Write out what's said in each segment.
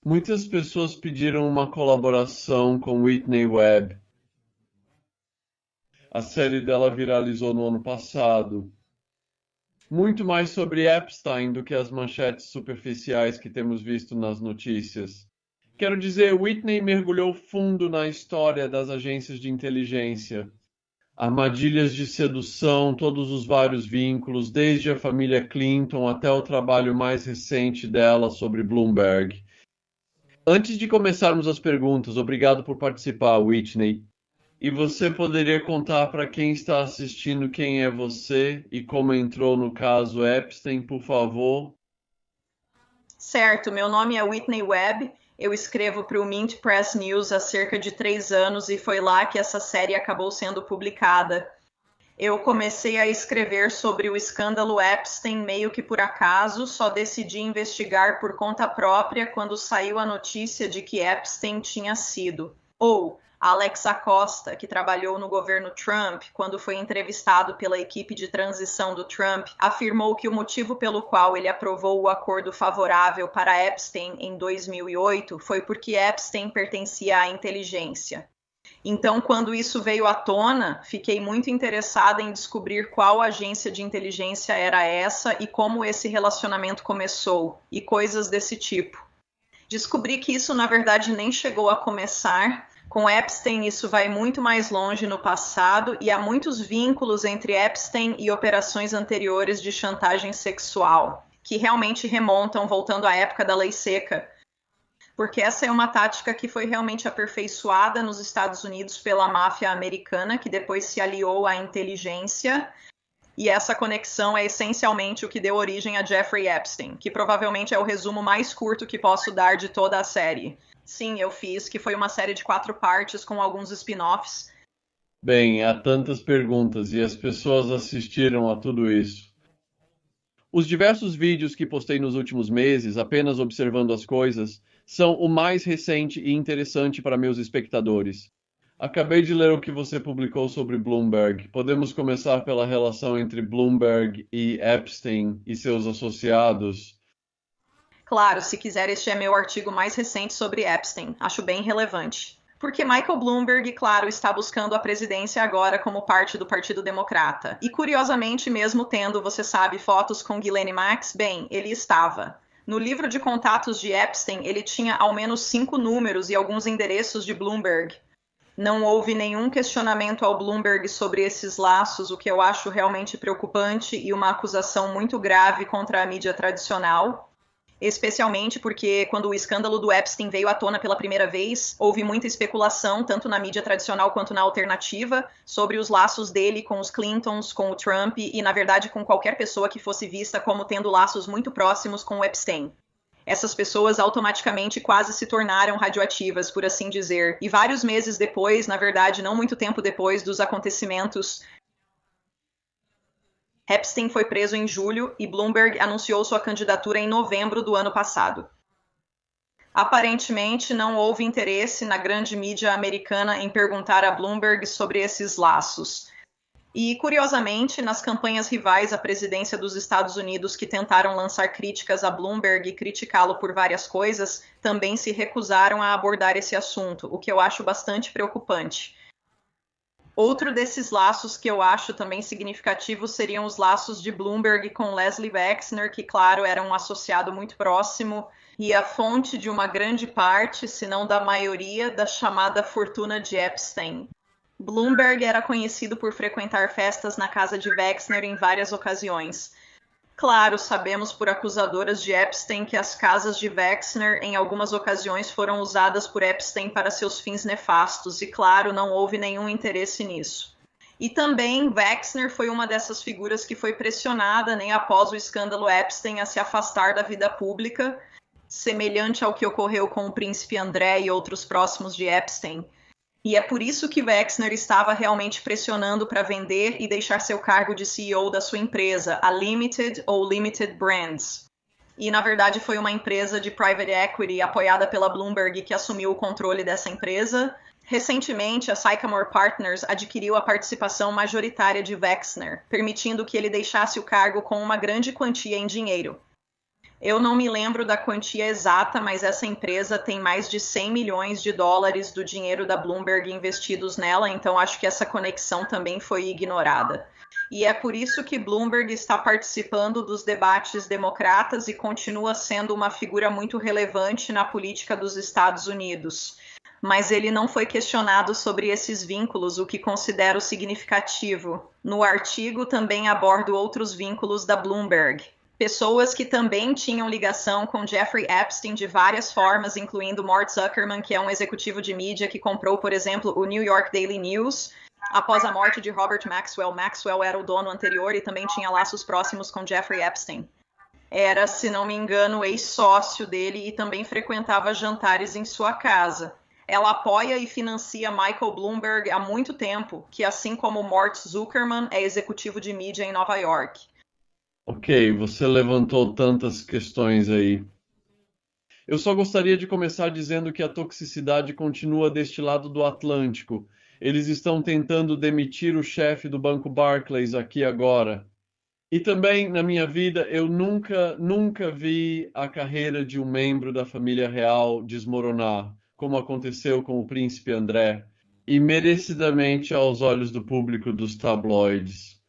Muitas pessoas pediram uma colaboração com Whitney Webb. A série dela viralizou no ano passado. Muito mais sobre Epstein do que as manchetes superficiais que temos visto nas notícias. Quero dizer, Whitney mergulhou fundo na história das agências de inteligência. Armadilhas de sedução, todos os vários vínculos, desde a família Clinton até o trabalho mais recente dela sobre Bloomberg. Antes de começarmos as perguntas, obrigado por participar, Whitney. E você poderia contar para quem está assistindo quem é você e como entrou no caso Epstein, por favor? Certo, meu nome é Whitney Webb, eu escrevo para o Mint Press News há cerca de 3 anos e foi lá que essa série acabou sendo publicada. Eu comecei a escrever sobre o escândalo Epstein meio que por acaso, só decidi investigar por conta própria quando saiu a notícia de que Epstein tinha sido, ou Alex Acosta, que trabalhou no governo Trump, quando foi entrevistado pela equipe de transição do Trump, afirmou que o motivo pelo qual ele aprovou o acordo favorável para Epstein em 2008 foi porque Epstein pertencia à inteligência. Então, quando isso veio à tona, fiquei muito interessada em descobrir qual agência de inteligência era essa e como esse relacionamento começou, e coisas desse tipo. Descobri que isso, na verdade, nem chegou a começar. Com Epstein, isso vai muito mais longe no passado e há muitos vínculos entre Epstein e operações anteriores de chantagem sexual, que realmente remontam, voltando à época da Lei Seca, porque essa é uma tática que foi realmente aperfeiçoada nos Estados Unidos pela máfia americana, que depois se aliou à inteligência, e essa conexão é essencialmente o que deu origem a Jeffrey Epstein, que provavelmente é o resumo mais curto que posso dar de toda a série. Sim, eu fiz, que foi uma série de 4 partes com alguns spin-offs. Bem, há tantas perguntas e as pessoas assistiram a tudo isso. Os diversos vídeos que postei nos últimos meses, apenas observando as coisas, são o mais recente e interessante para meus espectadores. Acabei de ler o que você publicou sobre Bloomberg. Podemos começar pela relação entre Bloomberg e Epstein e seus associados? Claro, se quiser, este é meu artigo mais recente sobre Epstein. Acho bem relevante. Porque Michael Bloomberg, claro, está buscando a presidência agora como parte do Partido Democrata. E curiosamente, mesmo tendo, você sabe, fotos com Ghislaine Maxwell, bem, ele estava. No livro de contatos de Epstein, ele tinha ao menos 5 números e alguns endereços de Bloomberg. Não houve nenhum questionamento ao Bloomberg sobre esses laços, o que eu acho realmente preocupante e uma acusação muito grave contra a mídia tradicional, especialmente porque quando o escândalo do Epstein veio à tona pela primeira vez, houve muita especulação, tanto na mídia tradicional quanto na alternativa, sobre os laços dele com os Clintons, com o Trump e, na verdade, com qualquer pessoa que fosse vista como tendo laços muito próximos com o Epstein. Essas pessoas automaticamente quase se tornaram radioativas, por assim dizer. E vários meses depois, na verdade, não muito tempo depois dos acontecimentos, Epstein foi preso em julho e Bloomberg anunciou sua candidatura em novembro do ano passado. Aparentemente, não houve interesse na grande mídia americana em perguntar a Bloomberg sobre esses laços. E, curiosamente, nas campanhas rivais à presidência dos Estados Unidos que tentaram lançar críticas a Bloomberg e criticá-lo por várias coisas, também se recusaram a abordar esse assunto, o que eu acho bastante preocupante. Outro desses laços que eu acho também significativos seriam os laços de Bloomberg com Leslie Wexner, que, claro, era um associado muito próximo e a fonte de uma grande parte, se não da maioria, da chamada fortuna de Epstein. Bloomberg era conhecido por frequentar festas na casa de Wexner em várias ocasiões. Claro, sabemos por acusadoras de Epstein que as casas de Wexner em algumas ocasiões foram usadas por Epstein para seus fins nefastos e, claro, não houve nenhum interesse nisso. E também Wexner foi uma dessas figuras que foi pressionada, nem após o escândalo Epstein, a se afastar da vida pública, semelhante ao que ocorreu com o príncipe André e outros próximos de Epstein. E é por isso que Wexner estava realmente pressionando para vender e deixar seu cargo de CEO da sua empresa, a Limited ou Limited Brands. E, na verdade, foi uma empresa de private equity apoiada pela Bloomberg que assumiu o controle dessa empresa. Recentemente, a Sycamore Partners adquiriu a participação majoritária de Wexner, permitindo que ele deixasse o cargo com uma grande quantia em dinheiro. Eu não me lembro da quantia exata, mas essa empresa tem mais de 100 milhões de dólares do dinheiro da Bloomberg investidos nela, então acho que essa conexão também foi ignorada. E é por isso que Bloomberg está participando dos debates democratas e continua sendo uma figura muito relevante na política dos Estados Unidos. Mas ele não foi questionado sobre esses vínculos, o que considero significativo. No artigo também abordo outros vínculos da Bloomberg. Pessoas que também tinham ligação com Jeffrey Epstein de várias formas, incluindo Mort Zuckerman, que é um executivo de mídia que comprou, por exemplo, o New York Daily News. Após a morte de Robert Maxwell, Maxwell era o dono anterior e também tinha laços próximos com Jeffrey Epstein. Era, se não me engano, ex-sócio dele e também frequentava jantares em sua casa. Ela apoia e financia Michael Bloomberg há muito tempo, que assim como Mort Zuckerman é executivo de mídia em Nova York. Ok, você levantou tantas questões aí. Eu só gostaria de começar dizendo que a toxicidade continua deste lado do Atlântico. Eles estão tentando demitir o chefe do Banco Barclays aqui agora. E também, na minha vida, eu nunca vi a carreira de um membro da família real desmoronar, como aconteceu com o príncipe André, e merecidamente aos olhos do público dos tabloides.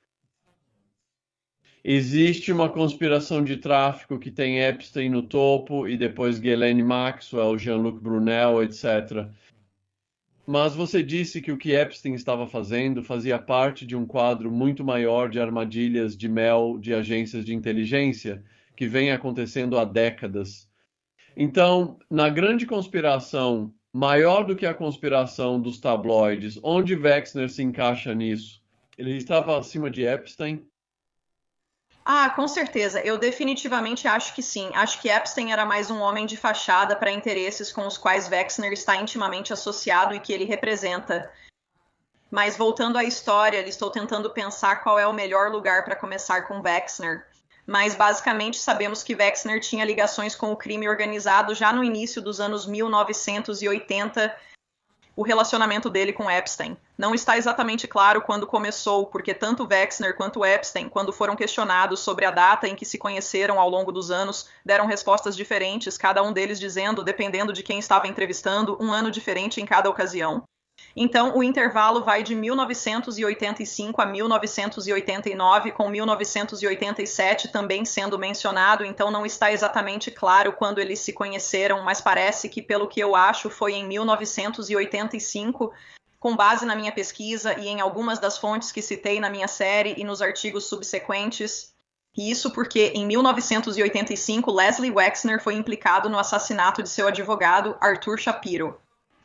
Existe uma conspiração de tráfico que tem Epstein no topo e depois Ghislaine Maxwell, Jean-Luc Brunel, etc. Mas você disse que o que Epstein estava fazendo fazia parte de um quadro muito maior de armadilhas de mel de agências de inteligência que vem acontecendo há décadas. Então, na grande conspiração, maior do que a conspiração dos tabloides, onde Wexner se encaixa nisso? Ele estava acima de Epstein? Com certeza. Eu definitivamente acho que sim. Acho que Epstein era mais um homem de fachada para interesses com os quais Wexner está intimamente associado e que ele representa. Mas voltando à história, estou tentando pensar qual é o melhor lugar para começar com Wexner. Mas basicamente sabemos que Wexner tinha ligações com o crime organizado já no início dos anos 1980, o relacionamento dele com Epstein. Não está exatamente claro quando começou, porque tanto Wexner quanto Epstein, quando foram questionados sobre a data em que se conheceram ao longo dos anos, deram respostas diferentes, cada um deles dizendo, dependendo de quem estava entrevistando, um ano diferente em cada ocasião. Então, o intervalo vai de 1985 a 1989, com 1987 também sendo mencionado, então não está exatamente claro quando eles se conheceram, mas parece que, pelo que eu acho, foi em 1985, com base na minha pesquisa e em algumas das fontes que citei na minha série e nos artigos subsequentes. E isso porque, em 1985, Leslie Wexner foi implicado no assassinato de seu advogado, Arthur Shapiro.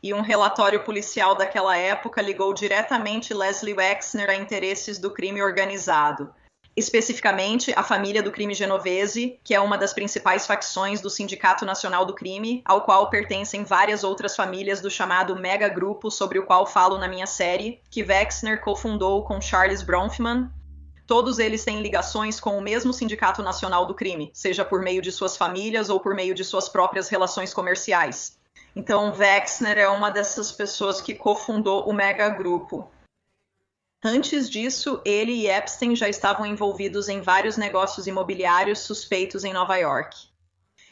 E um relatório policial daquela época ligou diretamente Leslie Wexner a interesses do crime organizado. Especificamente, a família do crime Genovese, que é uma das principais facções do Sindicato Nacional do Crime, ao qual pertencem várias outras famílias do chamado Mega Grupo, sobre o qual falo na minha série, que Wexner cofundou com Charles Bronfman. Todos eles têm ligações com o mesmo Sindicato Nacional do Crime, seja por meio de suas famílias ou por meio de suas próprias relações comerciais. Então, Wexner é uma dessas pessoas que cofundou o Mega Grupo. Antes disso, ele e Epstein já estavam envolvidos em vários negócios imobiliários suspeitos em Nova York.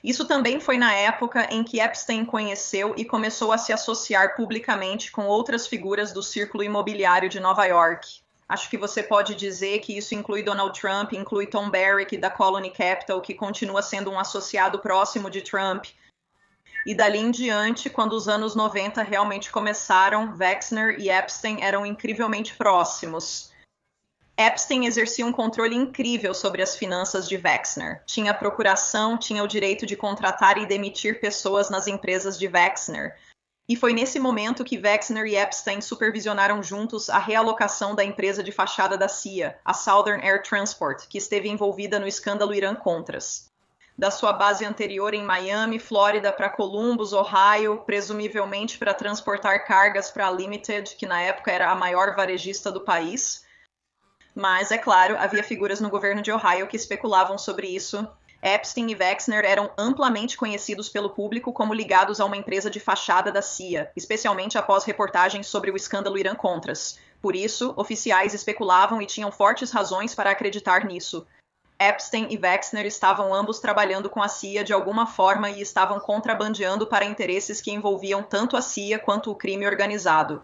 Isso também foi na época em que Epstein conheceu e começou a se associar publicamente com outras figuras do círculo imobiliário de Nova York. Acho que você pode dizer que isso inclui Donald Trump, inclui Tom Barrack da Colony Capital, que continua sendo um associado próximo de Trump. E dali em diante, quando os anos 90 realmente começaram, Wexner e Epstein eram incrivelmente próximos. Epstein exercia um controle incrível sobre as finanças de Wexner. Tinha procuração, tinha o direito de contratar e demitir pessoas nas empresas de Wexner. E foi nesse momento que Wexner e Epstein supervisionaram juntos a realocação da empresa de fachada da CIA, a Southern Air Transport, que esteve envolvida no escândalo Irã-Contras. Da sua base anterior em Miami, Flórida, para Columbus, Ohio, presumivelmente para transportar cargas para a Limited, que na época era a maior varejista do país. Mas, é claro, havia figuras no governo de Ohio que especulavam sobre isso. Epstein e Wexner eram amplamente conhecidos pelo público como ligados a uma empresa de fachada da CIA, especialmente após reportagens sobre o escândalo Irã-Contras. Por isso, oficiais especulavam e tinham fortes razões para acreditar nisso. Epstein e Wexner estavam ambos trabalhando com a CIA de alguma forma e estavam contrabandeando para interesses que envolviam tanto a CIA quanto o crime organizado.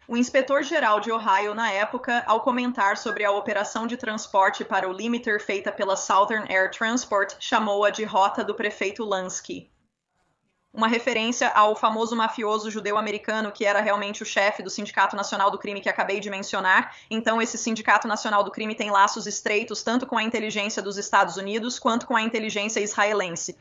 O inspetor-geral de Ohio, na época, ao comentar sobre a operação de transporte para o limiter feita pela Southern Air Transport, chamou-a de rota do prefeito Lansky. Uma referência ao famoso mafioso judeu-americano que era realmente o chefe do Sindicato Nacional do Crime que acabei de mencionar. Então, esse Sindicato Nacional do Crime tem laços estreitos tanto com a inteligência dos Estados Unidos quanto com a inteligência israelense.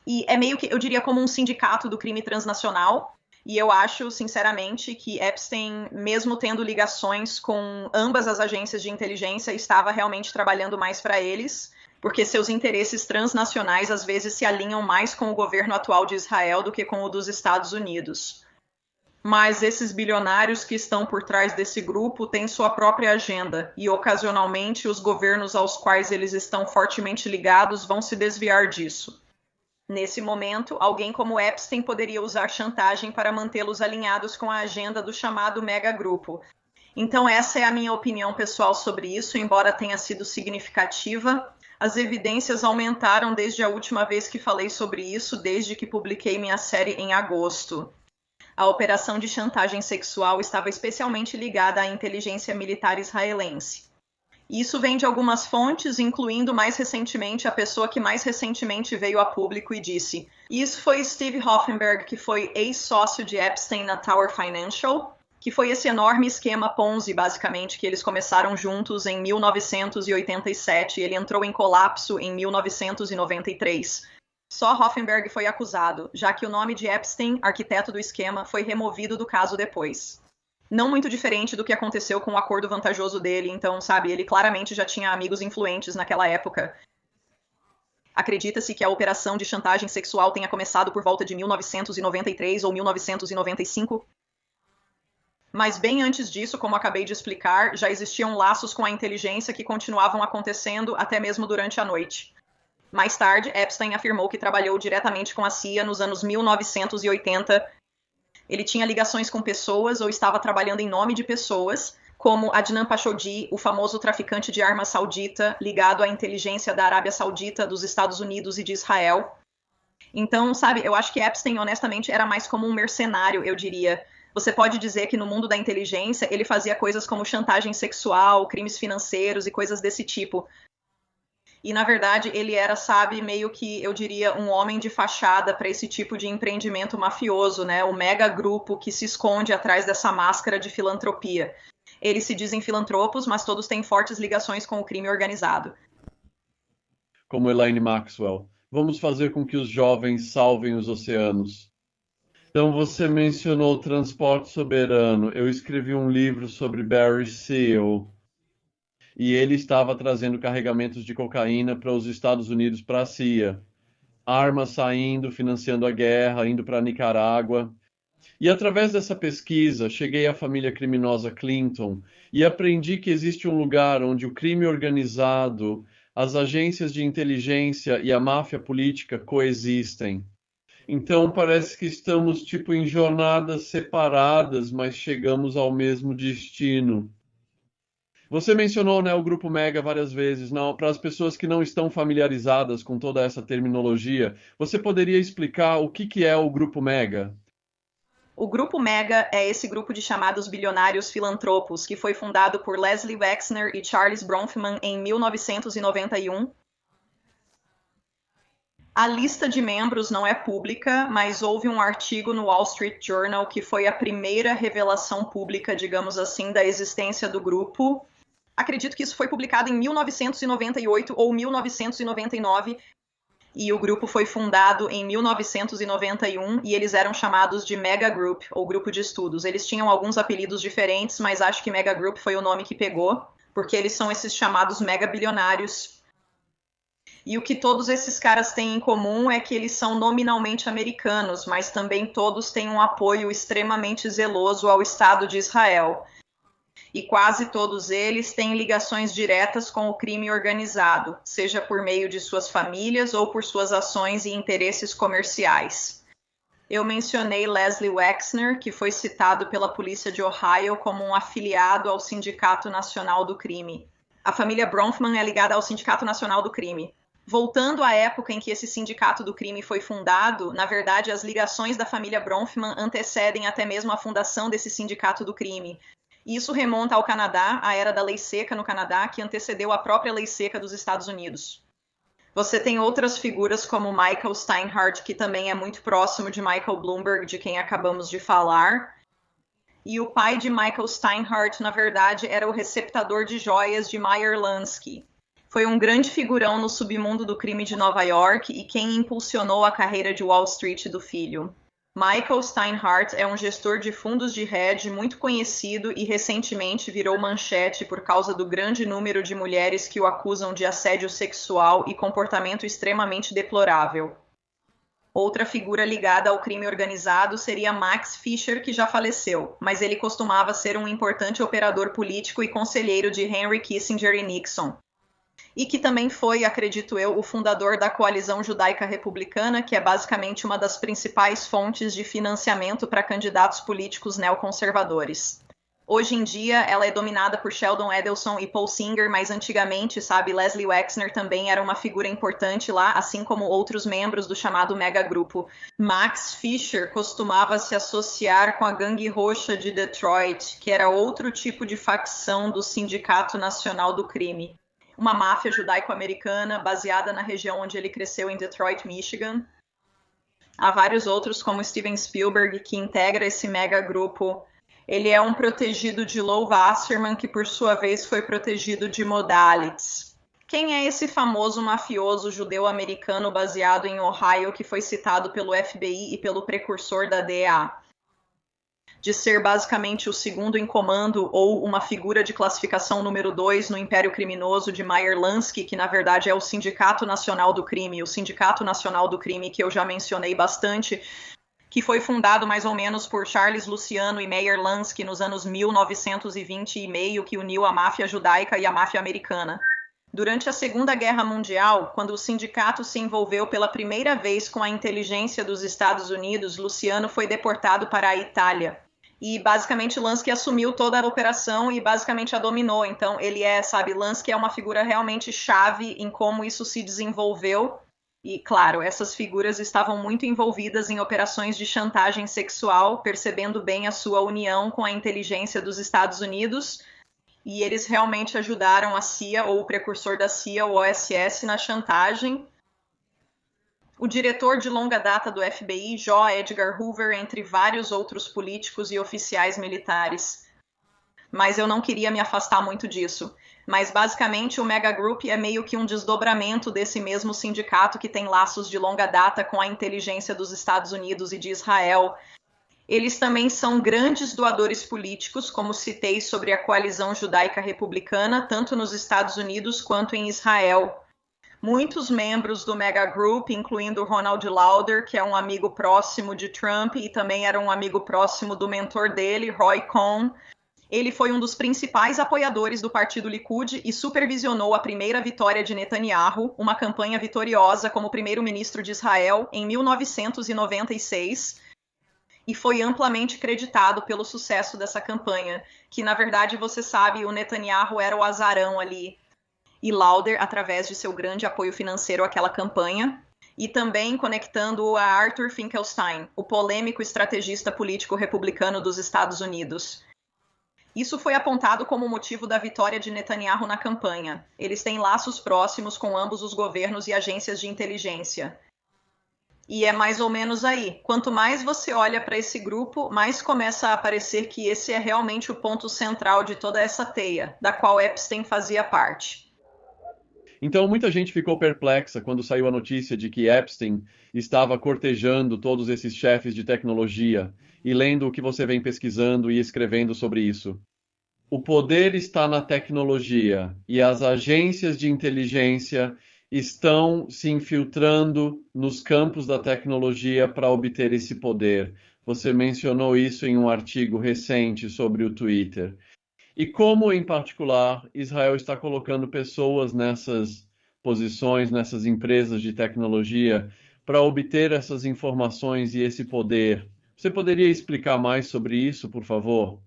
E é meio que, eu diria, como um sindicato do crime transnacional. E eu acho, sinceramente, que Epstein, mesmo tendo ligações com ambas as agências de inteligência, estava realmente trabalhando mais para eles, porque seus interesses transnacionais às vezes se alinham mais com o governo atual de Israel do que com o dos Estados Unidos. Mas esses bilionários que estão por trás desse grupo têm sua própria agenda, e ocasionalmente os governos aos quais eles estão fortemente ligados vão se desviar disso. Nesse momento, alguém como Epstein poderia usar chantagem para mantê-los alinhados com a agenda do chamado megagrupo. Então essa é a minha opinião pessoal sobre isso, embora tenha sido significativa. As evidências aumentaram desde a última vez que falei sobre isso, desde que publiquei minha série em agosto. A operação de chantagem sexual estava especialmente ligada à inteligência militar israelense. Isso vem de algumas fontes, incluindo mais recentemente a pessoa que mais recentemente veio a público e disse: isso foi Steve Hoffenberg, que foi ex-sócio de Epstein na Tower Financial, que foi esse enorme esquema Ponzi, basicamente, que eles começaram juntos em 1987 e ele entrou em colapso em 1993. Só Hoffenberg foi acusado, já que o nome de Epstein, arquiteto do esquema, foi removido do caso depois. Não muito diferente do que aconteceu com o acordo vantajoso dele, então, sabe, ele claramente já tinha amigos influentes naquela época. Acredita-se que a operação de chantagem sexual tenha começado por volta de 1993 ou 1995. Mas bem antes disso, como acabei de explicar, já existiam laços com a inteligência que continuavam acontecendo até mesmo durante a noite. Mais tarde, Epstein afirmou que trabalhou diretamente com a CIA nos anos 1980. Ele tinha ligações com pessoas ou estava trabalhando em nome de pessoas, como Adnan Pashodi, o famoso traficante de armas saudita, ligado à inteligência da Arábia Saudita, dos Estados Unidos e de Israel. Então, sabe, eu acho que Epstein, honestamente, era mais como um mercenário, eu diria. Você pode dizer que no mundo da inteligência ele fazia coisas como chantagem sexual, crimes financeiros e coisas desse tipo. E, na verdade, ele era, sabe, meio que, eu diria, um homem de fachada para esse tipo de empreendimento mafioso, né? O mega grupo que se esconde atrás dessa máscara de filantropia. Eles se dizem filantropos, mas todos têm fortes ligações com o crime organizado. Como Elaine Maxwell, vamos fazer com que os jovens salvem os oceanos. Então, você mencionou o transporte soberano. Eu escrevi um livro sobre Barry Seal e ele estava trazendo carregamentos de cocaína para os Estados Unidos para a CIA. Armas saindo, financiando a guerra, indo para a Nicarágua. E através dessa pesquisa, cheguei à família criminosa Clinton e aprendi que existe um lugar onde o crime organizado, as agências de inteligência e a máfia política coexistem. Então parece que estamos tipo em jornadas separadas, mas chegamos ao mesmo destino. Você mencionou, né, o Grupo Mega várias vezes. Não, para as pessoas que não estão familiarizadas com toda essa terminologia, você poderia explicar o que é o Grupo Mega? O Grupo Mega é esse grupo de chamados bilionários filantropos, que foi fundado por Leslie Wexner e Charles Bronfman em 1991. A lista de membros não é pública, mas houve um artigo no Wall Street Journal que foi a primeira revelação pública, digamos assim, da existência do grupo. Acredito que isso foi publicado em 1998 ou 1999, e o grupo foi fundado em 1991 e eles eram chamados de Mega Group, ou Grupo de Estudos. Eles tinham alguns apelidos diferentes, mas acho que Mega Group foi o nome que pegou, porque eles são esses chamados mega bilionários. E o que todos esses caras têm em comum é que eles são nominalmente americanos, mas também todos têm um apoio extremamente zeloso ao Estado de Israel. E quase todos eles têm ligações diretas com o crime organizado, seja por meio de suas famílias ou por suas ações e interesses comerciais. Eu mencionei Leslie Wexner, que foi citado pela polícia de Ohio como um afiliado ao Sindicato Nacional do Crime. A família Bronfman é ligada ao Sindicato Nacional do Crime. Voltando à época em que esse Sindicato do Crime foi fundado, na verdade, as ligações da família Bronfman antecedem até mesmo a fundação desse Sindicato do Crime. Isso remonta ao Canadá, à era da lei seca no Canadá, que antecedeu a própria lei seca dos Estados Unidos. Você tem outras figuras como Michael Steinhardt, que também é muito próximo de Michael Bloomberg, de quem acabamos de falar. E o pai de Michael Steinhardt, na verdade, era o receptador de joias de Meyer Lansky. Foi um grande figurão no submundo do crime de Nova York e quem impulsionou a carreira de Wall Street do filho. Michael Steinhardt é um gestor de fundos de hedge muito conhecido e recentemente virou manchete por causa do grande número de mulheres que o acusam de assédio sexual e comportamento extremamente deplorável. Outra figura ligada ao crime organizado seria Max Fisher, que já faleceu, mas ele costumava ser um importante operador político e conselheiro de Henry Kissinger e Nixon. E que também foi, acredito eu, o fundador da Coalizão Judaica Republicana, que é basicamente uma das principais fontes de financiamento para candidatos políticos neoconservadores. Hoje em dia, ela é dominada por Sheldon Adelson e Paul Singer, mas antigamente, Leslie Wexner também era uma figura importante lá, assim como outros membros do chamado Mega Grupo. Max Fisher costumava se associar com a Gangue Roxa de Detroit, que era outro tipo de facção do Sindicato Nacional do Crime. Uma máfia judaico-americana baseada na região onde ele cresceu em Detroit, Michigan. Há vários outros, como Steven Spielberg, que integra esse mega grupo. Ele é um protegido de Lou Wasserman, que por sua vez foi protegido de Modalitz. Quem é esse famoso mafioso judeu-americano baseado em Ohio que foi citado pelo FBI e pelo precursor da DEA? De ser basicamente o segundo em comando ou uma figura de classificação número 2 no Império Criminoso de Meyer Lansky, que na verdade é o Sindicato Nacional do Crime, o Sindicato Nacional do Crime que eu já mencionei bastante, que foi fundado mais ou menos por Charles Luciano e Meyer Lansky nos anos 1920 e meio, que uniu a máfia judaica e a máfia americana. Durante a Segunda Guerra Mundial, quando o sindicato se envolveu pela primeira vez com a inteligência dos Estados Unidos, Luciano foi deportado para a Itália. E basicamente Lansky assumiu toda a operação e basicamente a dominou. Então Lansky é uma figura realmente chave em como isso se desenvolveu. E claro, essas figuras estavam muito envolvidas em operações de chantagem sexual, percebendo bem a sua união com a inteligência dos Estados Unidos. E eles realmente ajudaram a CIA, ou o precursor da CIA, o OSS, na chantagem. O diretor de longa data do FBI, J. Edgar Hoover, entre vários outros políticos e oficiais militares. Mas eu não queria me afastar muito disso. Mas basicamente o Mega Group é meio que um desdobramento desse mesmo sindicato que tem laços de longa data com a inteligência dos Estados Unidos e de Israel. Eles também são grandes doadores políticos, como citei sobre a Coalizão Judaica Republicana, tanto nos Estados Unidos quanto em Israel. Muitos membros do Mega Group, incluindo Ronald Lauder, que é um amigo próximo de Trump e também era um amigo próximo do mentor dele, Roy Cohn. Ele foi um dos principais apoiadores do partido Likud e supervisionou a primeira vitória de Netanyahu, uma campanha vitoriosa como primeiro-ministro de Israel em 1996, e foi amplamente creditado pelo sucesso dessa campanha, que na verdade, você sabe, o Netanyahu era o azarão ali, e Lauder através de seu grande apoio financeiro àquela campanha, e também conectando a Arthur Finkelstein, o polêmico estrategista político republicano dos Estados Unidos. Isso foi apontado como motivo da vitória de Netanyahu na campanha. Eles têm laços próximos com ambos os governos e agências de inteligência. E é mais ou menos aí. Quanto mais você olha para esse grupo, mais começa a aparecer que esse é realmente o ponto central de toda essa teia, da qual Epstein fazia parte. Então, muita gente ficou perplexa quando saiu a notícia de que Epstein estava cortejando todos esses chefes de tecnologia e lendo o que você vem pesquisando e escrevendo sobre isso. O poder está na tecnologia e as agências de inteligência estão se infiltrando nos campos da tecnologia para obter esse poder. Você mencionou isso em um artigo recente sobre o Twitter. E como, em particular, Israel está colocando pessoas nessas posições, nessas empresas de tecnologia, para obter essas informações e esse poder? Você poderia explicar mais sobre isso, por favor?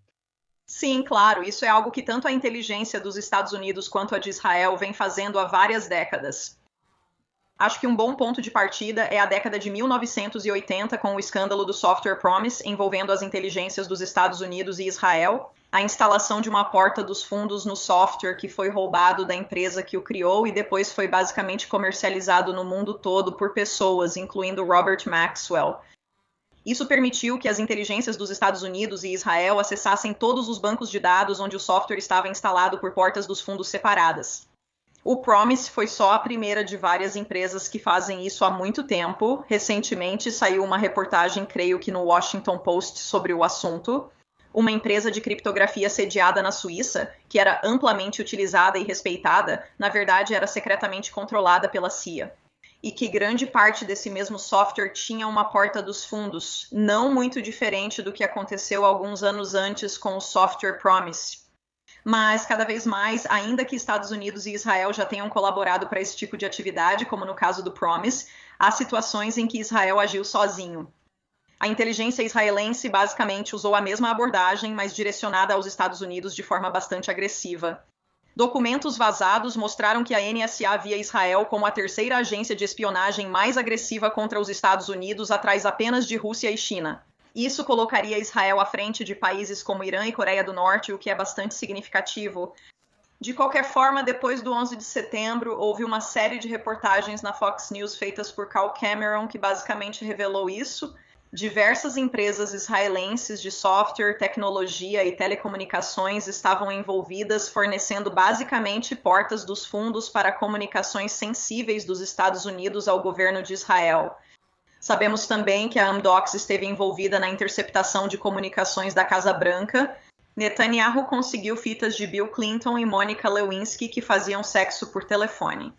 Sim, claro, isso é algo que tanto a inteligência dos Estados Unidos quanto a de Israel vem fazendo há várias décadas. Acho que um bom ponto de partida é a década de 1980, com o escândalo do Software Promise, envolvendo as inteligências dos Estados Unidos e Israel, a instalação de uma porta dos fundos no software que foi roubado da empresa que o criou e depois foi basicamente comercializado no mundo todo por pessoas, incluindo Robert Maxwell. Isso permitiu que as inteligências dos Estados Unidos e Israel acessassem todos os bancos de dados onde o software estava instalado por portas dos fundos separadas. O Promise foi só a primeira de várias empresas que fazem isso há muito tempo. Recentemente saiu uma reportagem, creio que no Washington Post, sobre o assunto. Uma empresa de criptografia sediada na Suíça, que era amplamente utilizada e respeitada, na verdade era secretamente controlada pela CIA. E que grande parte desse mesmo software tinha uma porta dos fundos, não muito diferente do que aconteceu alguns anos antes com o Software Promise. Mas, cada vez mais, ainda que Estados Unidos e Israel já tenham colaborado para esse tipo de atividade, como no caso do Promise, há situações em que Israel agiu sozinho. A inteligência israelense basicamente usou a mesma abordagem, mas direcionada aos Estados Unidos de forma bastante agressiva. Documentos vazados mostraram que a NSA via Israel como a terceira agência de espionagem mais agressiva contra os Estados Unidos, atrás apenas de Rússia e China. Isso colocaria Israel à frente de países como Irã e Coreia do Norte, o que é bastante significativo. De qualquer forma, depois do 11 de setembro, houve uma série de reportagens na Fox News feitas por Cal Cameron que basicamente revelou isso. Diversas empresas israelenses de software, tecnologia e telecomunicações estavam envolvidas, fornecendo basicamente portas dos fundos para comunicações sensíveis dos Estados Unidos ao governo de Israel. Sabemos também que a Amdocs esteve envolvida na interceptação de comunicações da Casa Branca. Netanyahu conseguiu fitas de Bill Clinton e Monica Lewinsky que faziam sexo por telefone.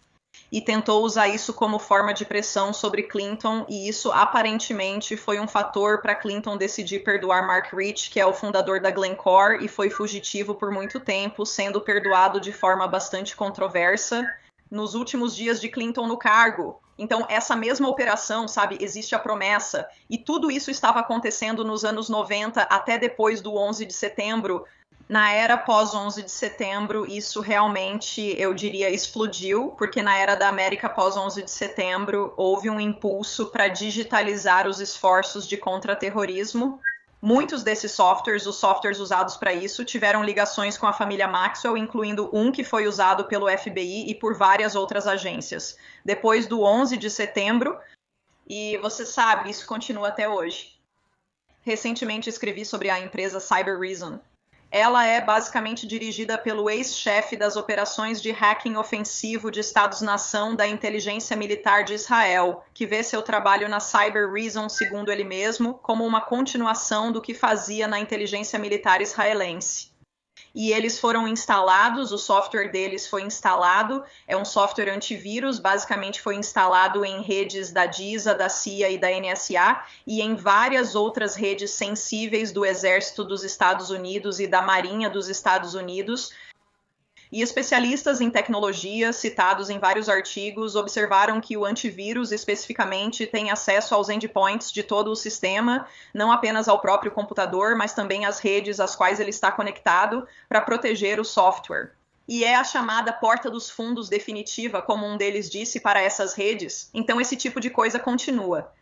E tentou usar isso como forma de pressão sobre Clinton, e isso aparentemente foi um fator para Clinton decidir perdoar Mark Rich, que é o fundador da Glencore e foi fugitivo por muito tempo, sendo perdoado de forma bastante controversa nos últimos dias de Clinton no cargo. Então, essa mesma operação, sabe, existe a promessa, e tudo isso estava acontecendo nos anos 90 até depois do 11 de setembro. Na era pós-11 de setembro, isso realmente, eu diria, explodiu, porque na era da América pós-11 de setembro, houve um impulso para digitalizar os esforços de contra-terrorismo. Muitos desses softwares, os softwares usados para isso, tiveram ligações com a família Maxwell, incluindo um que foi usado pelo FBI e por várias outras agências. Depois do 11 de setembro, e você sabe, isso continua até hoje. Recentemente escrevi sobre a empresa Cybereason. Ela é basicamente dirigida pelo ex-chefe das operações de hacking ofensivo de Estados-nação da inteligência militar de Israel, que vê seu trabalho na Cybereason, segundo ele mesmo, como uma continuação do que fazia na inteligência militar israelense. E eles foram instalados, o software deles foi instalado, é um software antivírus, basicamente foi instalado em redes da DISA, da CIA e da NSA, e em várias outras redes sensíveis do Exército dos Estados Unidos e da Marinha dos Estados Unidos. E especialistas em tecnologia, citados em vários artigos, observaram que o antivírus especificamente tem acesso aos endpoints de todo o sistema, não apenas ao próprio computador, mas também às redes às quais ele está conectado, para proteger o software. E é a chamada porta dos fundos definitiva, como um deles disse, para essas redes. Então esse tipo de coisa continua.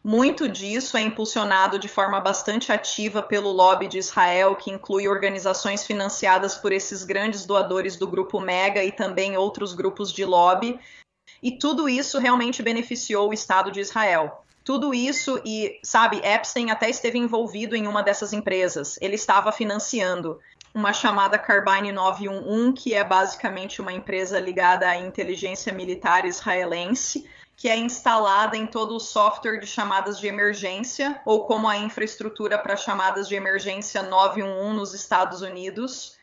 Muito disso é impulsionado de forma bastante ativa pelo lobby de Israel, que inclui organizações financiadas por esses grandes doadores do grupo Mega e também outros grupos de lobby. E tudo isso realmente beneficiou o Estado de Israel. Tudo isso e, sabe, Epstein até esteve envolvido em uma dessas empresas. Ele estava financiando uma chamada Carbine 911, que é basicamente uma empresa ligada à inteligência militar israelense, que é instalada em todo o software de chamadas de emergência, ou como a infraestrutura para chamadas de emergência 911 nos Estados Unidos.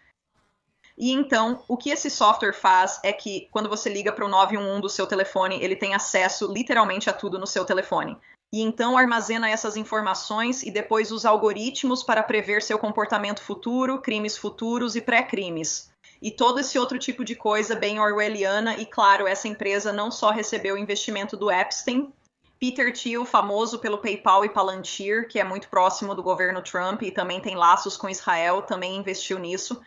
E então, o que esse software faz é que, quando você liga para o 911 do seu telefone, ele tem acesso literalmente a tudo no seu telefone. E então armazena essas informações e depois usa algoritmos para prever seu comportamento futuro, crimes futuros e pré-crimes. E todo esse outro tipo de coisa bem orwelliana, e claro, essa empresa não só recebeu o investimento do Epstein, Peter Thiel, famoso pelo PayPal e Palantir, que é muito próximo do governo Trump e também tem laços com Israel, também investiu nisso.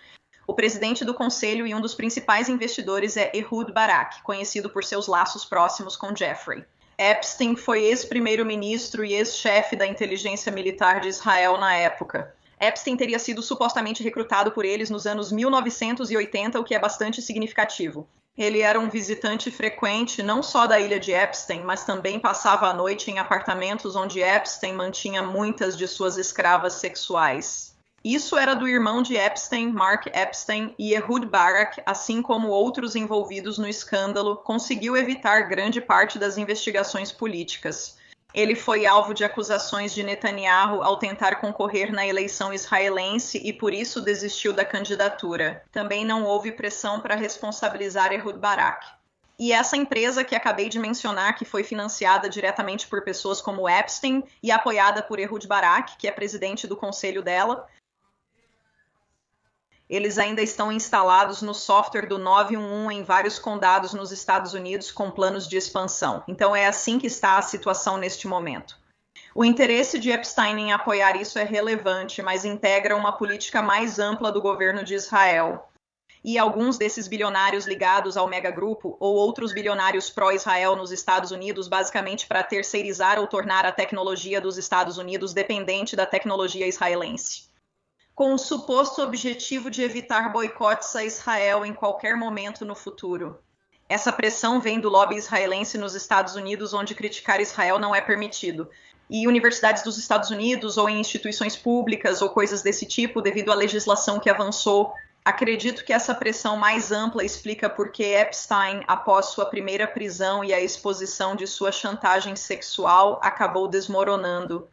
O presidente do conselho e um dos principais investidores é Ehud Barak, conhecido por seus laços próximos com Jeffrey. Epstein foi ex-primeiro-ministro e ex-chefe da inteligência militar de Israel na época. Epstein teria sido supostamente recrutado por eles nos anos 1980, o que é bastante significativo. Ele era um visitante frequente não só da ilha de Epstein, mas também passava a noite em apartamentos onde Epstein mantinha muitas de suas escravas sexuais. Isso era do irmão de Epstein, Mark Epstein, e Ehud Barak, assim como outros envolvidos no escândalo, conseguiu evitar grande parte das investigações políticas. Ele foi alvo de acusações de Netanyahu ao tentar concorrer na eleição israelense e por isso desistiu da candidatura. Também não houve pressão para responsabilizar Ehud Barak. E essa empresa que acabei de mencionar, que foi financiada diretamente por pessoas como Epstein e apoiada por Ehud Barak, que é presidente do conselho dela, eles ainda estão instalados no software do 911 em vários condados nos Estados Unidos com planos de expansão. Então é assim que está a situação neste momento. O interesse de Epstein em apoiar isso é relevante, mas integra uma política mais ampla do governo de Israel. E alguns desses bilionários ligados ao megagrupo ou outros bilionários pró-Israel nos Estados Unidos, basicamente para terceirizar ou tornar a tecnologia dos Estados Unidos dependente da tecnologia israelense, com o suposto objetivo de evitar boicotes a Israel em qualquer momento no futuro. Essa pressão vem do lobby israelense nos Estados Unidos, onde criticar Israel não é permitido. E universidades dos Estados Unidos, ou em instituições públicas, ou coisas desse tipo, devido à legislação que avançou. Acredito que essa pressão mais ampla explica por que Epstein, após sua primeira prisão e a exposição de sua chantagem sexual, acabou desmoronando.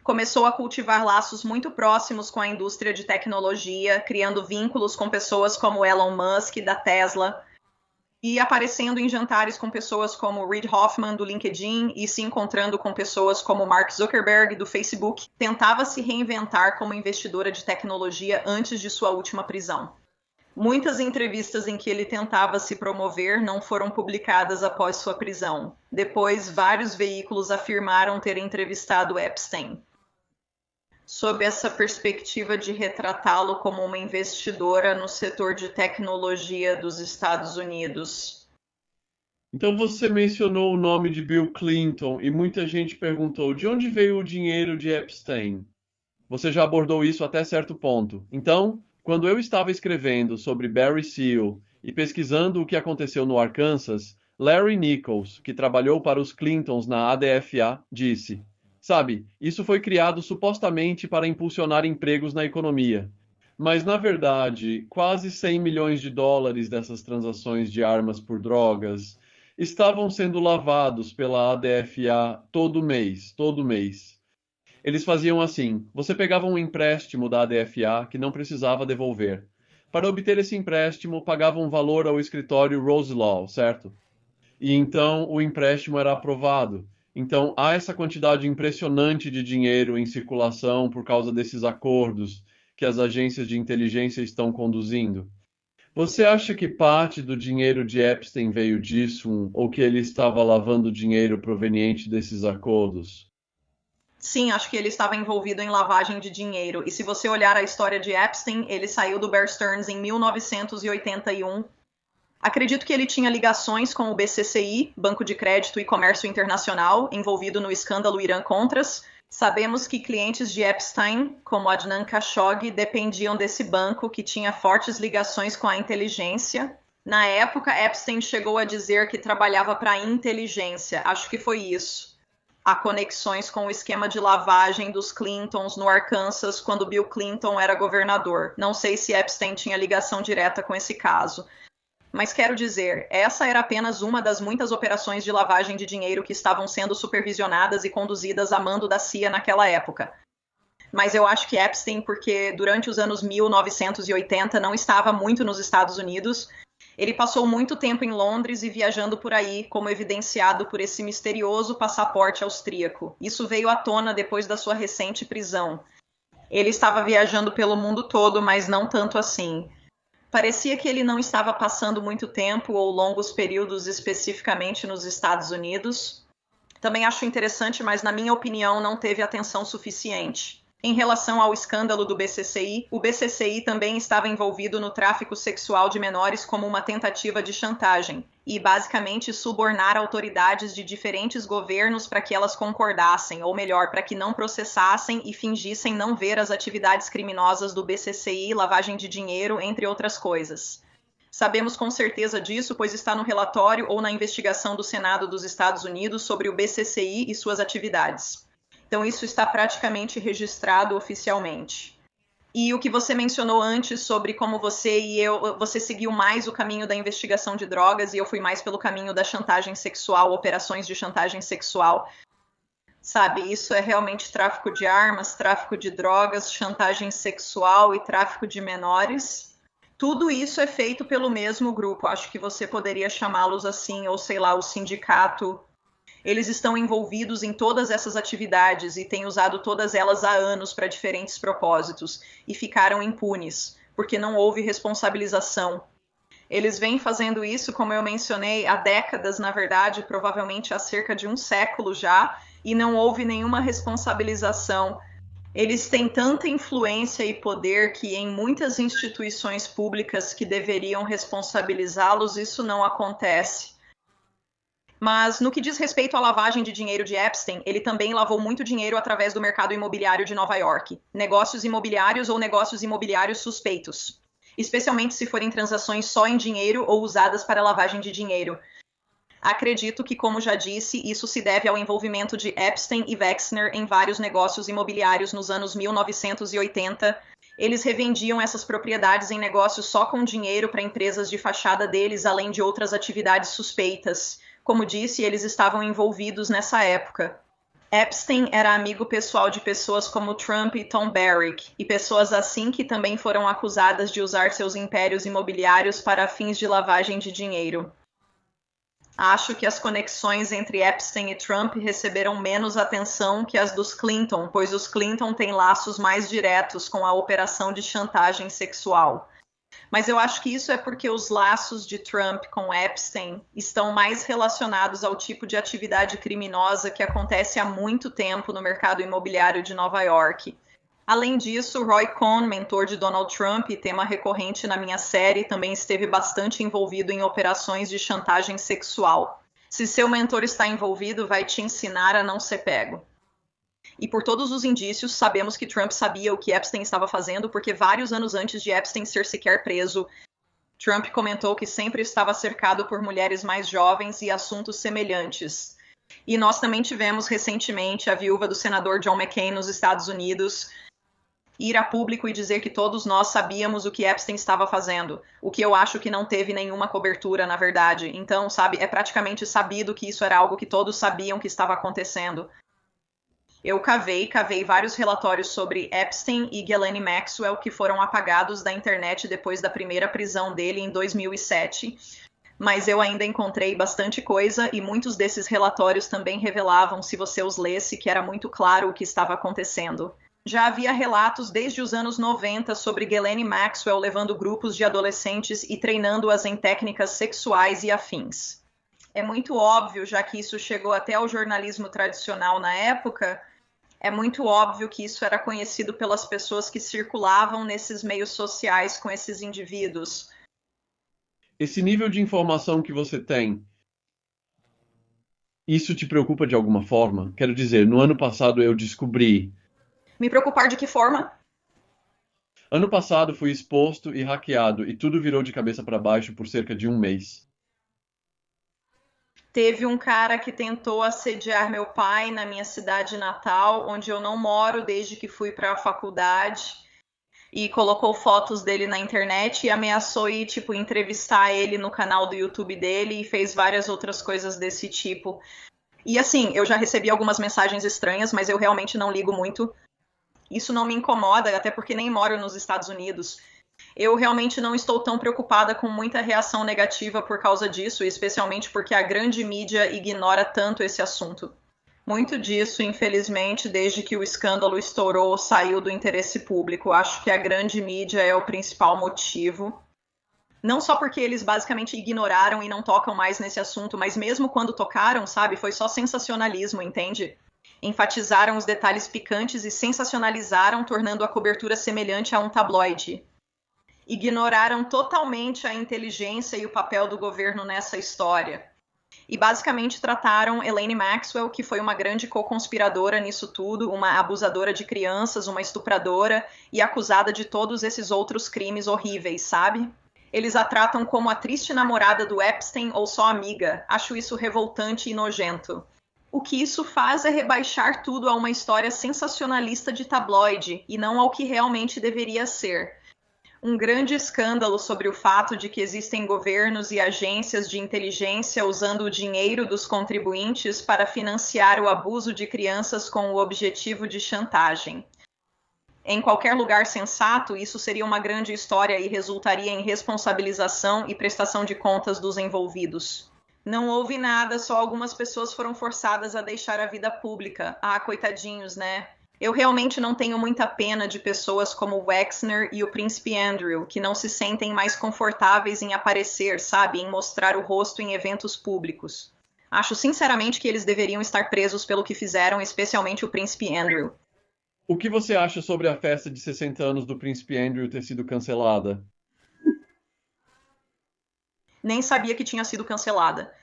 Começou a cultivar laços muito próximos com a indústria de tecnologia, criando vínculos com pessoas como Elon Musk, da Tesla, e aparecendo em jantares com pessoas como Reid Hoffman, do LinkedIn, e se encontrando com pessoas como Mark Zuckerberg, do Facebook. Tentava se reinventar como investidora de tecnologia antes de sua última prisão. Muitas entrevistas em que ele tentava se promover não foram publicadas após sua prisão. Depois, vários veículos afirmaram ter entrevistado Epstein, sob essa perspectiva de retratá-lo como uma investidora no setor de tecnologia dos Estados Unidos. Então você mencionou o nome de Bill Clinton e muita gente perguntou de onde veio o dinheiro de Epstein. Você já abordou isso até certo ponto. Então, quando eu estava escrevendo sobre Barry Seal e pesquisando o que aconteceu no Arkansas, Larry Nichols, que trabalhou para os Clintons na ADFA, disse: "Sabe, isso foi criado supostamente para impulsionar empregos na economia. Mas, na verdade, quase 100 milhões de dólares dessas transações de armas por drogas estavam sendo lavados pela ADFA todo mês. Eles faziam assim: você pegava um empréstimo da ADFA que não precisava devolver. Para obter esse empréstimo, pagava um valor ao escritório Rose Law, certo? E então o empréstimo era aprovado. Então há essa quantidade impressionante de dinheiro em circulação por causa desses acordos que as agências de inteligência estão conduzindo. Você acha que parte do dinheiro de Epstein veio disso, ou que ele estava lavando dinheiro proveniente desses acordos?" Sim, acho que ele estava envolvido em lavagem de dinheiro. E se você olhar a história de Epstein, ele saiu do Bear Stearns em 1981. Acredito que ele tinha ligações com o BCCI, Banco de Crédito e Comércio Internacional, envolvido no escândalo Irã-Contras. Sabemos que clientes de Epstein, como Adnan Khashoggi, dependiam desse banco, que tinha fortes ligações com a inteligência. Na época, Epstein chegou a dizer que trabalhava para a inteligência. Acho que foi isso. Há conexões com o esquema de lavagem dos Clintons no Arkansas, quando Bill Clinton era governador. Não sei se Epstein tinha ligação direta com esse caso. Mas quero dizer, essa era apenas uma das muitas operações de lavagem de dinheiro que estavam sendo supervisionadas e conduzidas a mando da CIA naquela época. Mas eu acho que Epstein, porque durante os anos 1980 não estava muito nos Estados Unidos, ele passou muito tempo em Londres e viajando por aí, como evidenciado por esse misterioso passaporte austríaco. Isso veio à tona depois da sua recente prisão. Ele estava viajando pelo mundo todo, mas não tanto assim. Parecia que ele não estava passando muito tempo ou longos períodos especificamente nos Estados Unidos. Também acho interessante, mas na minha opinião não teve atenção suficiente. Em relação ao escândalo do BCCI, o BCCI também estava envolvido no tráfico sexual de menores como uma tentativa de chantagem e basicamente subornar autoridades de diferentes governos para que elas concordassem, ou melhor, para que não processassem e fingissem não ver as atividades criminosas do BCCI, lavagem de dinheiro, entre outras coisas. Sabemos com certeza disso, pois está no relatório ou na investigação do Senado dos Estados Unidos sobre o BCCI e suas atividades. Então, isso está praticamente registrado oficialmente. E o que você mencionou antes sobre como você seguiu mais o caminho da investigação de drogas e eu fui mais pelo caminho da chantagem sexual, operações de chantagem sexual. Sabe, isso é realmente tráfico de armas, tráfico de drogas, chantagem sexual e tráfico de menores. Tudo isso é feito pelo mesmo grupo. Acho que você poderia chamá-los assim, ou sei lá, o sindicato. Eles estão envolvidos em todas essas atividades e têm usado todas elas há anos para diferentes propósitos e ficaram impunes, porque não houve responsabilização. Eles vêm fazendo isso, como eu mencionei, há décadas, na verdade, provavelmente há cerca de um século já, e não houve nenhuma responsabilização. Eles têm tanta influência e poder que em muitas instituições públicas que deveriam responsabilizá-los, isso não acontece. Mas no que diz respeito à lavagem de dinheiro de Epstein, ele também lavou muito dinheiro através do mercado imobiliário de Nova York. Negócios imobiliários ou negócios imobiliários suspeitos. Especialmente se forem transações só em dinheiro ou usadas para lavagem de dinheiro. Acredito que, como já disse, isso se deve ao envolvimento de Epstein e Wexner em vários negócios imobiliários nos anos 1980. Eles revendiam essas propriedades em negócios só com dinheiro para empresas de fachada deles, além de outras atividades suspeitas. Como disse, eles estavam envolvidos nessa época. Epstein era amigo pessoal de pessoas como Trump e Tom Barrack, e pessoas assim que também foram acusadas de usar seus impérios imobiliários para fins de lavagem de dinheiro. Acho que as conexões entre Epstein e Trump receberam menos atenção que as dos Clinton, pois os Clinton têm laços mais diretos com a operação de chantagem sexual. Mas eu acho que isso é porque os laços de Trump com Epstein estão mais relacionados ao tipo de atividade criminosa que acontece há muito tempo no mercado imobiliário de Nova York. Além disso, Roy Cohn, mentor de Donald Trump e tema recorrente na minha série, também esteve bastante envolvido em operações de chantagem sexual. Se seu mentor está envolvido, vai te ensinar a não ser pego. E por todos os indícios, sabemos que Trump sabia o que Epstein estava fazendo, porque vários anos antes de Epstein ser sequer preso, Trump comentou que sempre estava cercado por mulheres mais jovens e assuntos semelhantes. E nós também tivemos recentemente a viúva do senador John McCain nos Estados Unidos ir a público e dizer que todos nós sabíamos o que Epstein estava fazendo, o que eu acho que não teve nenhuma cobertura, na verdade. Então, sabe, é praticamente sabido que isso era algo que todos sabiam que estava acontecendo. Eu cavei vários relatórios sobre Epstein e Ghislaine Maxwell que foram apagados da internet depois da primeira prisão dele em 2007, mas eu ainda encontrei bastante coisa e muitos desses relatórios também revelavam, se você os lesse, que era muito claro o que estava acontecendo. Já havia relatos desde os anos 90 sobre Ghislaine Maxwell levando grupos de adolescentes e treinando-as em técnicas sexuais e afins. É muito óbvio, já que isso chegou até ao jornalismo tradicional na época, é muito óbvio que isso era conhecido pelas pessoas que circulavam nesses meios sociais com esses indivíduos. Esse nível de informação que você tem, isso te preocupa de alguma forma? Quero dizer, no ano passado eu descobri... Me preocupar de que forma? Ano passado fui exposto e hackeado e tudo virou de cabeça para baixo por cerca de um mês. Teve um cara que tentou assediar meu pai na minha cidade natal, onde eu não moro desde que fui para a faculdade, e colocou fotos dele na internet e ameaçou ir, entrevistar ele no canal do YouTube dele e fez várias outras coisas desse tipo. E assim, eu já recebi algumas mensagens estranhas, mas eu realmente não ligo muito. Isso não me incomoda, até porque nem moro nos Estados Unidos. Eu realmente não estou tão preocupada com muita reação negativa por causa disso, especialmente porque a grande mídia ignora tanto esse assunto. Muito disso, infelizmente, desde que o escândalo estourou, saiu do interesse público. Acho que a grande mídia é o principal motivo. Não só porque eles basicamente ignoraram e não tocam mais nesse assunto, mas mesmo quando tocaram, sabe, foi só sensacionalismo, entende? Enfatizaram os detalhes picantes e sensacionalizaram, tornando a cobertura semelhante a um tabloide. Ignoraram totalmente a inteligência e o papel do governo nessa história. E basicamente trataram Elaine Maxwell, que foi uma grande co-conspiradora nisso tudo, uma abusadora de crianças, uma estupradora e acusada de todos esses outros crimes horríveis, sabe? Eles a tratam como a triste namorada do Epstein ou só amiga. Acho isso revoltante e nojento. O que isso faz é rebaixar tudo a uma história sensacionalista de tabloide e não ao que realmente deveria ser. Um grande escândalo sobre o fato de que existem governos e agências de inteligência usando o dinheiro dos contribuintes para financiar o abuso de crianças com o objetivo de chantagem. Em qualquer lugar sensato, isso seria uma grande história e resultaria em responsabilização e prestação de contas dos envolvidos. Não houve nada, só algumas pessoas foram forçadas a deixar a vida pública. Ah, coitadinhos, né? Eu realmente não tenho muita pena de pessoas como o Wexner e o Príncipe Andrew, que não se sentem mais confortáveis em aparecer, sabe? Em mostrar o rosto em eventos públicos. Acho sinceramente que eles deveriam estar presos pelo que fizeram, especialmente o Príncipe Andrew. O que você acha sobre a festa de 60 anos do Príncipe Andrew ter sido cancelada? Nem sabia que tinha sido cancelada.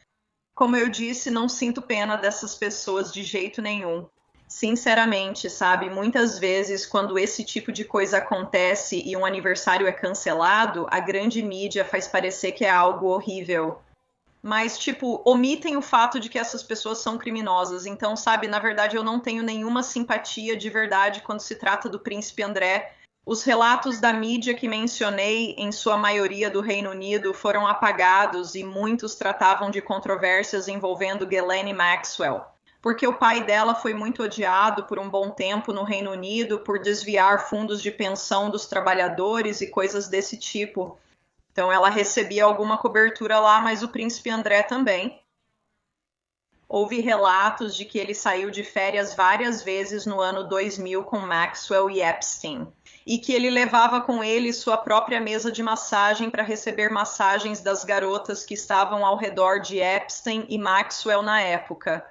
Como eu disse, não sinto pena dessas pessoas de jeito nenhum. Sinceramente, sabe, muitas vezes quando esse tipo de coisa acontece e um aniversário é cancelado, a grande mídia faz parecer que é algo horrível. Mas, tipo, omitem o fato de que essas pessoas são criminosas. Então, sabe, na verdade eu não tenho nenhuma simpatia de verdade quando se trata do Príncipe André. Os relatos da mídia que mencionei, em sua maioria do Reino Unido, foram apagados e muitos tratavam de controvérsias envolvendo Ghislaine Maxwell. Porque o pai dela foi muito odiado por um bom tempo no Reino Unido por desviar fundos de pensão dos trabalhadores e coisas desse tipo. Então ela recebia alguma cobertura lá, mas o Príncipe André também. Houve relatos de que ele saiu de férias várias vezes no ano 2000 com Maxwell e Epstein. E que ele levava com ele sua própria mesa de massagem para receber massagens das garotas que estavam ao redor de Epstein e Maxwell na época.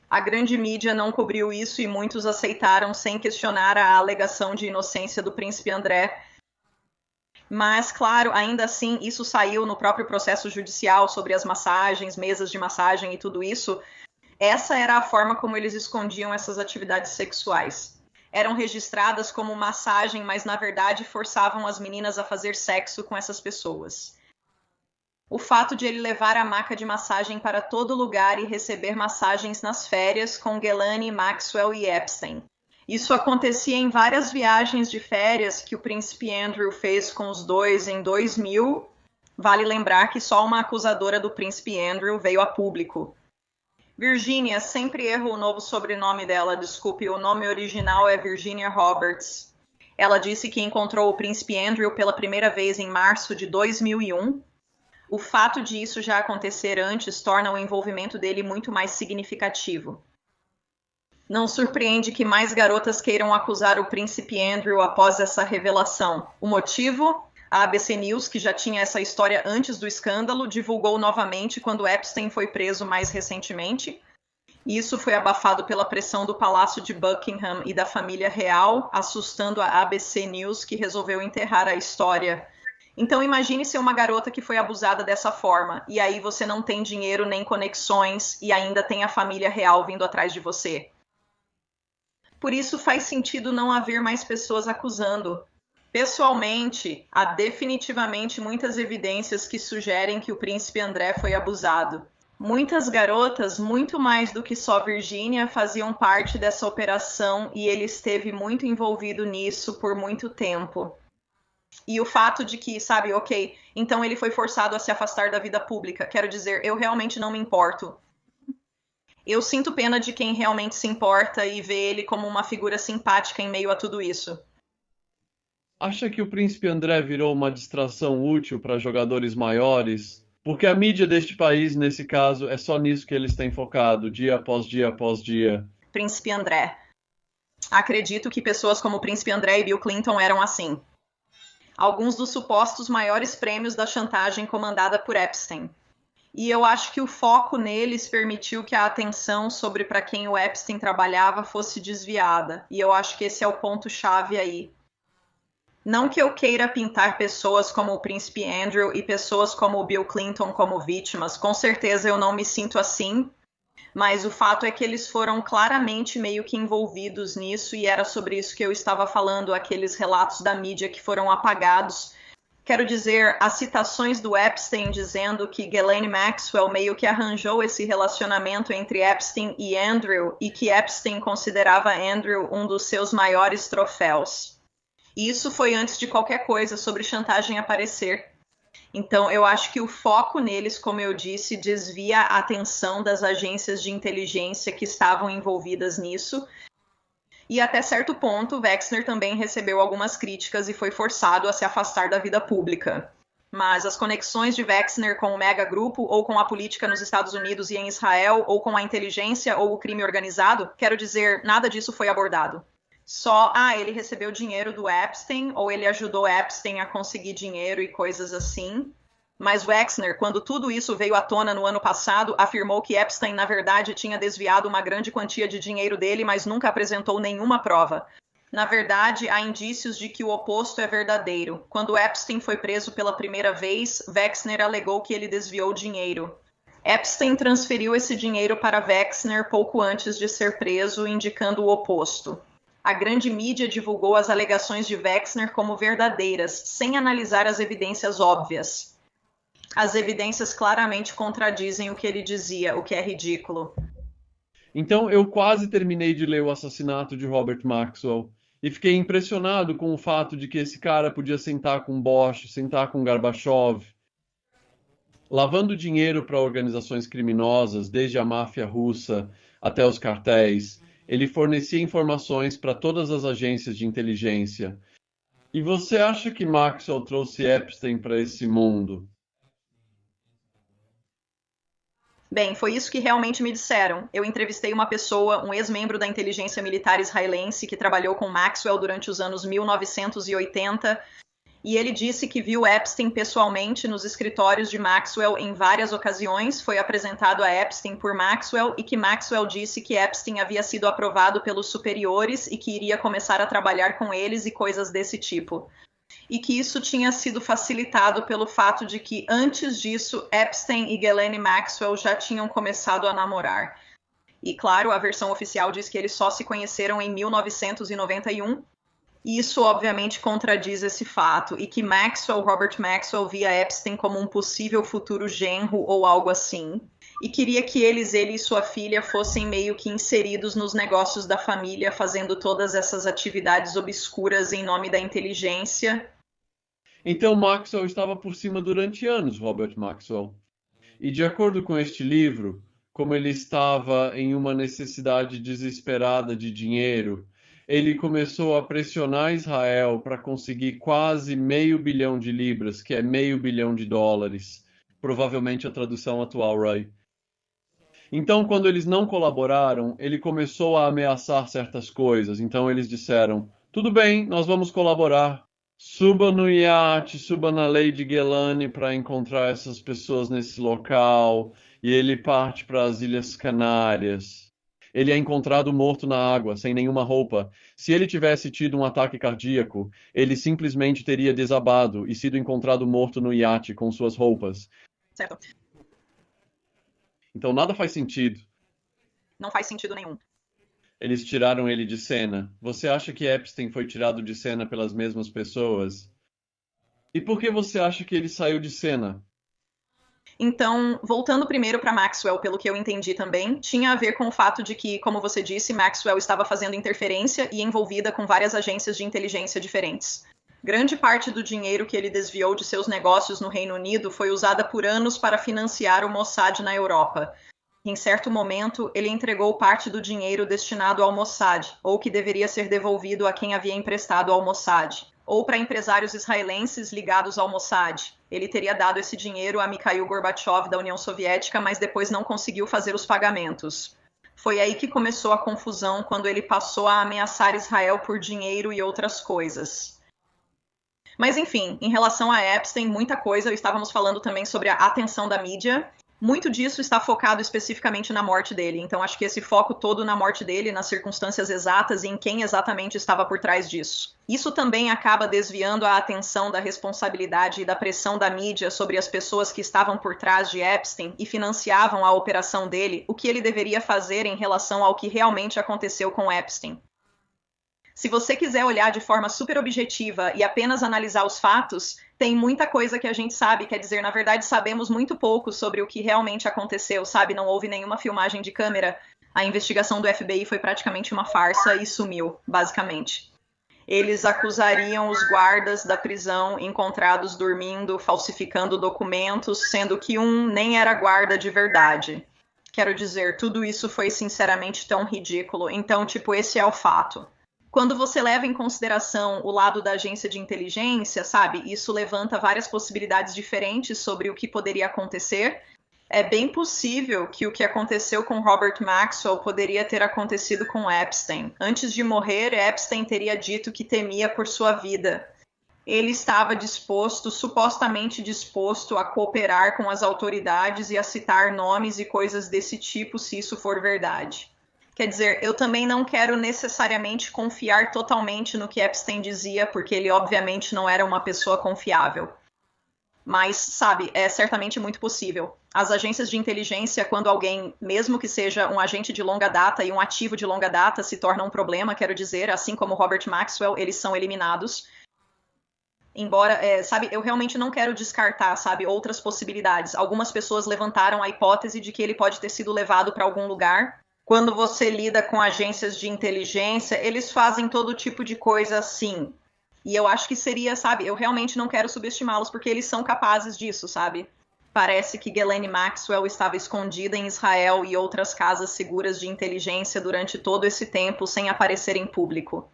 A grande mídia não cobriu isso e muitos aceitaram sem questionar a alegação de inocência do Príncipe André. Mas, claro, ainda assim, isso saiu no próprio processo judicial sobre as massagens, mesas de massagem e tudo isso. Essa era a forma como eles escondiam essas atividades sexuais. Eram registradas como massagem, mas na verdade forçavam as meninas a fazer sexo com essas pessoas. O fato de ele levar a maca de massagem para todo lugar e receber massagens nas férias com Ghislaine, Maxwell e Epstein. Isso acontecia em várias viagens de férias que o Príncipe Andrew fez com os dois em 2000. Vale lembrar que só uma acusadora do Príncipe Andrew veio a público. Virginia, sempre erro o novo sobrenome dela, desculpe, o nome original é Virginia Roberts. Ela disse que encontrou o Príncipe Andrew pela primeira vez em março de 2001. O fato de isso já acontecer antes torna o envolvimento dele muito mais significativo. Não surpreende que mais garotas queiram acusar o Príncipe Andrew após essa revelação. O motivo? A ABC News, que já tinha essa história antes do escândalo, divulgou novamente quando Epstein foi preso mais recentemente. Isso foi abafado pela pressão do Palácio de Buckingham e da família real, assustando a ABC News, que resolveu enterrar a história. Então imagine ser uma garota que foi abusada dessa forma, e aí você não tem dinheiro nem conexões, e ainda tem a família real vindo atrás de você. Por isso faz sentido não haver mais pessoas acusando. Pessoalmente, há definitivamente muitas evidências que sugerem que o Príncipe André foi abusado. Muitas garotas, muito mais do que só Virginia, faziam parte dessa operação e ele esteve muito envolvido nisso por muito tempo. E o fato de que, sabe, ok, então ele foi forçado a se afastar da vida pública. Quero dizer, eu realmente não me importo. Eu sinto pena de quem realmente se importa e vê ele como uma figura simpática em meio a tudo isso. Acha que o Príncipe André virou uma distração útil para jogadores maiores? Porque a mídia deste país, nesse caso, é só nisso que eles têm focado, dia após dia após dia. Príncipe André. Acredito que pessoas como o Príncipe André e Bill Clinton eram assim. alguns dos supostos maiores prêmios da chantagem comandada por Epstein. E eu acho que o foco neles permitiu que a atenção sobre para quem o Epstein trabalhava fosse desviada. E eu acho que esse é o ponto-chave aí. Não que eu queira pintar pessoas como o príncipe Andrew e pessoas como o Bill Clinton como vítimas. Com certeza eu não me sinto assim. Mas o fato é que eles foram claramente meio que envolvidos nisso e era sobre isso que eu estava falando, aqueles relatos da mídia que foram apagados. Quero dizer, as citações do Epstein dizendo que Ghislaine Maxwell meio que arranjou esse relacionamento entre Epstein e Andrew e que Epstein considerava Andrew um dos seus maiores troféus. E isso foi antes de qualquer coisa sobre chantagem aparecer. Então, eu acho que o foco neles, como eu disse, desvia a atenção das agências de inteligência que estavam envolvidas nisso. E até certo ponto, Wexner também recebeu algumas críticas e foi forçado a se afastar da vida pública. Mas as conexões de Wexner com o megagrupo, ou com a política nos Estados Unidos e em Israel, ou com a inteligência ou o crime organizado, quero dizer, nada disso foi abordado. Só, ele recebeu dinheiro do Epstein, ou ele ajudou Epstein a conseguir dinheiro e coisas assim. Mas Wexner, quando tudo isso veio à tona no ano passado, afirmou que Epstein, na verdade, tinha desviado uma grande quantia de dinheiro dele, mas nunca apresentou nenhuma prova. Na verdade, há indícios de que o oposto é verdadeiro. Quando Epstein foi preso pela primeira vez, Wexner alegou que ele desviou dinheiro. Epstein transferiu esse dinheiro para Wexner pouco antes de ser preso, indicando o oposto. A grande mídia divulgou as alegações de Wexner como verdadeiras, sem analisar as evidências óbvias. As evidências claramente contradizem o que ele dizia, o que é ridículo. Então, eu quase terminei de ler O Assassinato de Robert Maxwell e fiquei impressionado com o fato de que esse cara podia sentar com Bosch, sentar com Gorbachev, lavando dinheiro para organizações criminosas, desde a máfia russa até os cartéis. Ele fornecia informações para todas as agências de inteligência. E você acha que Maxwell trouxe Epstein para esse mundo? Bem, foi isso que realmente me disseram. Eu entrevistei uma pessoa, um ex-membro da inteligência militar israelense que trabalhou com Maxwell durante os anos 1980, e ele disse que viu Epstein pessoalmente nos escritórios de Maxwell em várias ocasiões, foi apresentado a Epstein por Maxwell e que Maxwell disse que Epstein havia sido aprovado pelos superiores e que iria começar a trabalhar com eles e coisas desse tipo. E que isso tinha sido facilitado pelo fato de que, antes disso, Epstein e Ghislaine Maxwell já tinham começado a namorar. E, claro, a versão oficial diz que eles só se conheceram em 1991, e isso, obviamente, contradiz esse fato, e que Robert Maxwell, via Epstein como um possível futuro genro ou algo assim, e queria que ele e sua filha fossem meio que inseridos nos negócios da família, fazendo todas essas atividades obscuras em nome da inteligência. Então Maxwell estava por cima durante anos, Robert Maxwell. E de acordo com este livro, como ele estava em uma necessidade desesperada de dinheiro, ele começou a pressionar Israel para conseguir quase $500 milhão, que é $500 milhão. Provavelmente a tradução atual, Ray. Então, quando eles não colaboraram, ele começou a ameaçar certas coisas. Então eles disseram, tudo bem, nós vamos colaborar. Suba no iate, suba na Lady Ghislaine para encontrar essas pessoas nesse local. E ele parte para as Ilhas Canárias. Ele é encontrado morto na água, sem nenhuma roupa. Se ele tivesse tido um ataque cardíaco, ele simplesmente teria desabado e sido encontrado morto no iate com suas roupas. Certo. Então nada faz sentido. Não faz sentido nenhum. Eles tiraram ele de cena. Você acha que Epstein foi tirado de cena pelas mesmas pessoas? E por que você acha que ele saiu de cena? Então, voltando primeiro para Maxwell, pelo que eu entendi também, tinha a ver com o fato de que, como você disse, Maxwell estava fazendo interferência e envolvida com várias agências de inteligência diferentes. Grande parte do dinheiro que ele desviou de seus negócios no Reino Unido foi usada por anos para financiar o Mossad na Europa. Em certo momento, ele entregou parte do dinheiro destinado ao Mossad, ou que deveria ser devolvido a quem havia emprestado ao Mossad, ou para empresários israelenses ligados ao Mossad. Ele teria dado esse dinheiro a Mikhail Gorbachev da União Soviética, mas depois não conseguiu fazer os pagamentos. Foi aí que começou a confusão, quando ele passou a ameaçar Israel por dinheiro e outras coisas. Mas enfim, em relação a Epstein, muita coisa, estávamos falando também sobre a atenção da mídia. Muito disso está focado especificamente na morte dele. Então acho que esse foco todo na morte dele, nas circunstâncias exatas e em quem exatamente estava por trás disso. Isso também acaba desviando a atenção da responsabilidade e da pressão da mídia sobre as pessoas que estavam por trás de Epstein e financiavam a operação dele, o que ele deveria fazer em relação ao que realmente aconteceu com Epstein. Se você quiser olhar de forma super objetiva e apenas analisar os fatos, tem muita coisa que a gente sabe, quer dizer, na verdade sabemos muito pouco sobre o que realmente aconteceu, sabe? Não houve nenhuma filmagem de câmera, a investigação do FBI foi praticamente uma farsa e sumiu, basicamente. Eles acusariam os guardas da prisão encontrados dormindo, falsificando documentos, sendo que um nem era guarda de verdade. Quero dizer, tudo isso foi sinceramente tão ridículo, então, esse é o fato. Quando você leva em consideração o lado da agência de inteligência, sabe, isso levanta várias possibilidades diferentes sobre o que poderia acontecer. É bem possível que o que aconteceu com Robert Maxwell poderia ter acontecido com Epstein. Antes de morrer, Epstein teria dito que temia por sua vida. Ele estava supostamente disposto a cooperar com as autoridades e a citar nomes e coisas desse tipo, se isso for verdade. Quer dizer, eu também não quero necessariamente confiar totalmente no que Epstein dizia, porque ele obviamente não era uma pessoa confiável. Mas, sabe, é certamente muito possível. As agências de inteligência, quando alguém, mesmo que seja um agente de longa data e um ativo de longa data, se torna um problema, quero dizer, assim como Robert Maxwell, eles são eliminados. Embora, sabe, eu realmente não quero descartar, sabe, outras possibilidades. Algumas pessoas levantaram a hipótese de que ele pode ter sido levado para algum lugar. Quando você lida com agências de inteligência, eles fazem todo tipo de coisa assim. E eu acho que seria, sabe, eu realmente não quero subestimá-los porque eles são capazes disso, sabe? Parece que Ghislaine Maxwell estava escondida em Israel e outras casas seguras de inteligência durante todo esse tempo sem aparecer em público.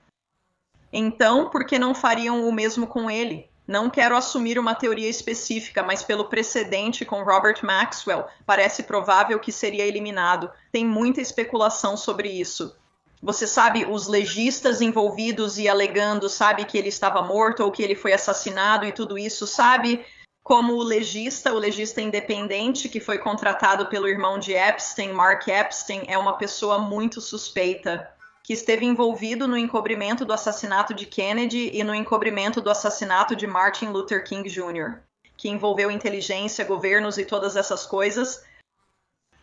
Então, por que não fariam o mesmo com ele? Não quero assumir uma teoria específica, mas pelo precedente com Robert Maxwell, parece provável que seria eliminado. Tem muita especulação sobre isso. Você sabe, os legistas envolvidos e alegando, sabe, que ele estava morto ou que ele foi assassinado e tudo isso, sabe? Como o legista independente que foi contratado pelo irmão de Epstein, Mark Epstein, é uma pessoa muito suspeita, que esteve envolvido no encobrimento do assassinato de Kennedy e no encobrimento do assassinato de Martin Luther King Jr., que envolveu inteligência, governos e todas essas coisas.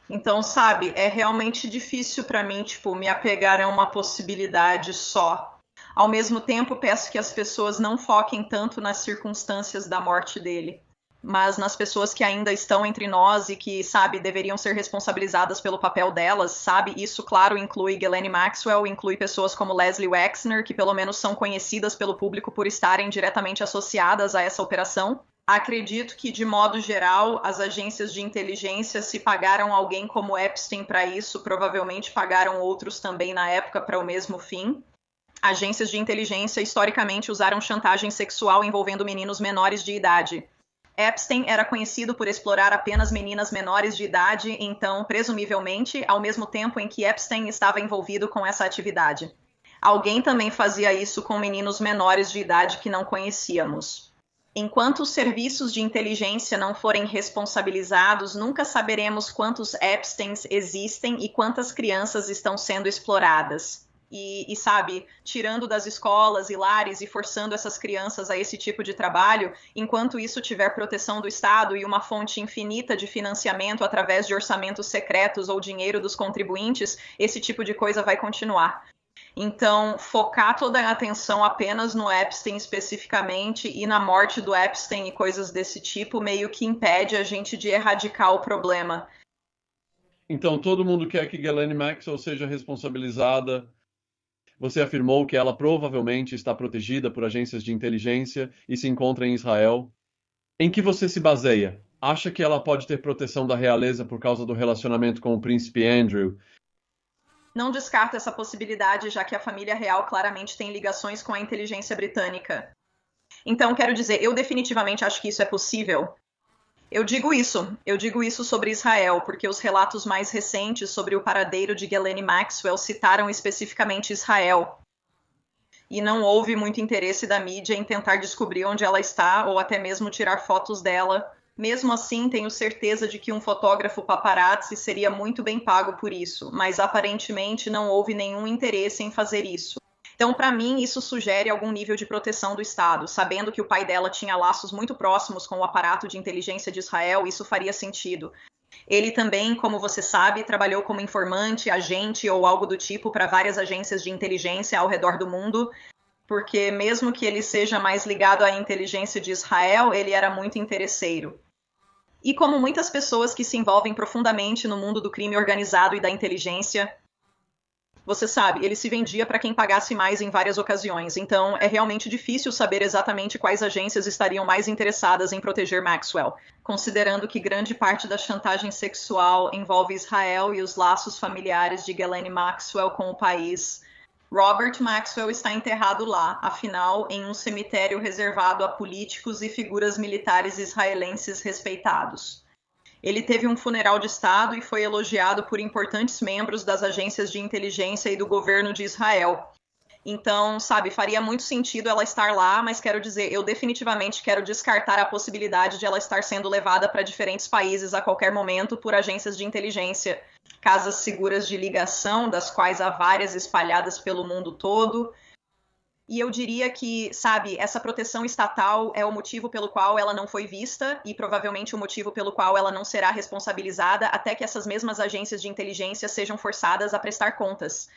Então, sabe, é realmente difícil para mim, me apegar a uma possibilidade só. Ao mesmo tempo, peço que as pessoas não foquem tanto nas circunstâncias da morte dele, mas nas pessoas que ainda estão entre nós e que, sabe, deveriam ser responsabilizadas pelo papel delas, sabe? Isso, claro, inclui Ghislaine Maxwell, inclui pessoas como Leslie Wexner, que pelo menos são conhecidas pelo público por estarem diretamente associadas a essa operação. Acredito que, de modo geral, as agências de inteligência, se pagaram alguém como Epstein para isso, provavelmente pagaram outros também na época para o mesmo fim. Agências de inteligência historicamente usaram chantagem sexual envolvendo meninos menores de idade. Epstein era conhecido por explorar apenas meninas menores de idade, então, presumivelmente, ao mesmo tempo em que Epstein estava envolvido com essa atividade. Alguém também fazia isso com meninos menores de idade que não conhecíamos. Enquanto os serviços de inteligência não forem responsabilizados, nunca saberemos quantos Epsteins existem e quantas crianças estão sendo exploradas. E, sabe, tirando das escolas e lares e forçando essas crianças a esse tipo de trabalho, enquanto isso tiver proteção do Estado e uma fonte infinita de financiamento através de orçamentos secretos ou dinheiro dos contribuintes, esse tipo de coisa vai continuar. Então, focar toda a atenção apenas no Epstein especificamente e na morte do Epstein e coisas desse tipo meio que impede a gente de erradicar o problema. Então, todo mundo quer que Ghislaine Maxwell seja responsabilizada. Você afirmou que ela provavelmente está protegida por agências de inteligência e se encontra em Israel. Em que você se baseia? Acha que ela pode ter proteção da realeza por causa do relacionamento com o príncipe Andrew? Não descarto essa possibilidade, já que a família real claramente tem ligações com a inteligência britânica. Então, quero dizer, eu definitivamente acho que isso é possível. Eu digo isso sobre Israel, porque os relatos mais recentes sobre o paradeiro de Ghislaine Maxwell citaram especificamente Israel. e não houve muito interesse da mídia em tentar descobrir onde ela está ou até mesmo tirar fotos dela. Mesmo assim, tenho certeza de que um fotógrafo paparazzi seria muito bem pago por isso, mas aparentemente não houve nenhum interesse em fazer isso. Então, para mim, isso sugere algum nível de proteção do Estado. Sabendo que o pai dela tinha laços muito próximos com o aparato de inteligência de Israel, isso faria sentido. Ele também, como você sabe, trabalhou como informante, agente ou algo do tipo para várias agências de inteligência ao redor do mundo, porque mesmo que ele seja mais ligado à inteligência de Israel, ele era muito interesseiro. E como muitas pessoas que se envolvem profundamente no mundo do crime organizado e da inteligência, você sabe, ele se vendia para quem pagasse mais em várias ocasiões, então é realmente difícil saber exatamente quais agências estariam mais interessadas em proteger Maxwell, considerando que grande parte da chantagem sexual envolve Israel e os laços familiares de Ghislaine Maxwell com o país. Robert Maxwell está enterrado lá, afinal, em um cemitério reservado a políticos e figuras militares israelenses respeitados. Ele teve um funeral de Estado e foi elogiado por importantes membros das agências de inteligência e do governo de Israel. Então, sabe, faria muito sentido ela estar lá, mas quero dizer, eu definitivamente quero descartar a possibilidade de ela estar sendo levada para diferentes países a qualquer momento por agências de inteligência, casas seguras de ligação, das quais há várias espalhadas pelo mundo todo. E eu diria que, sabe, essa proteção estatal é o motivo pelo qual ela não foi vista e provavelmente o motivo pelo qual ela não será responsabilizada até que essas mesmas agências de inteligência sejam forçadas a prestar contas.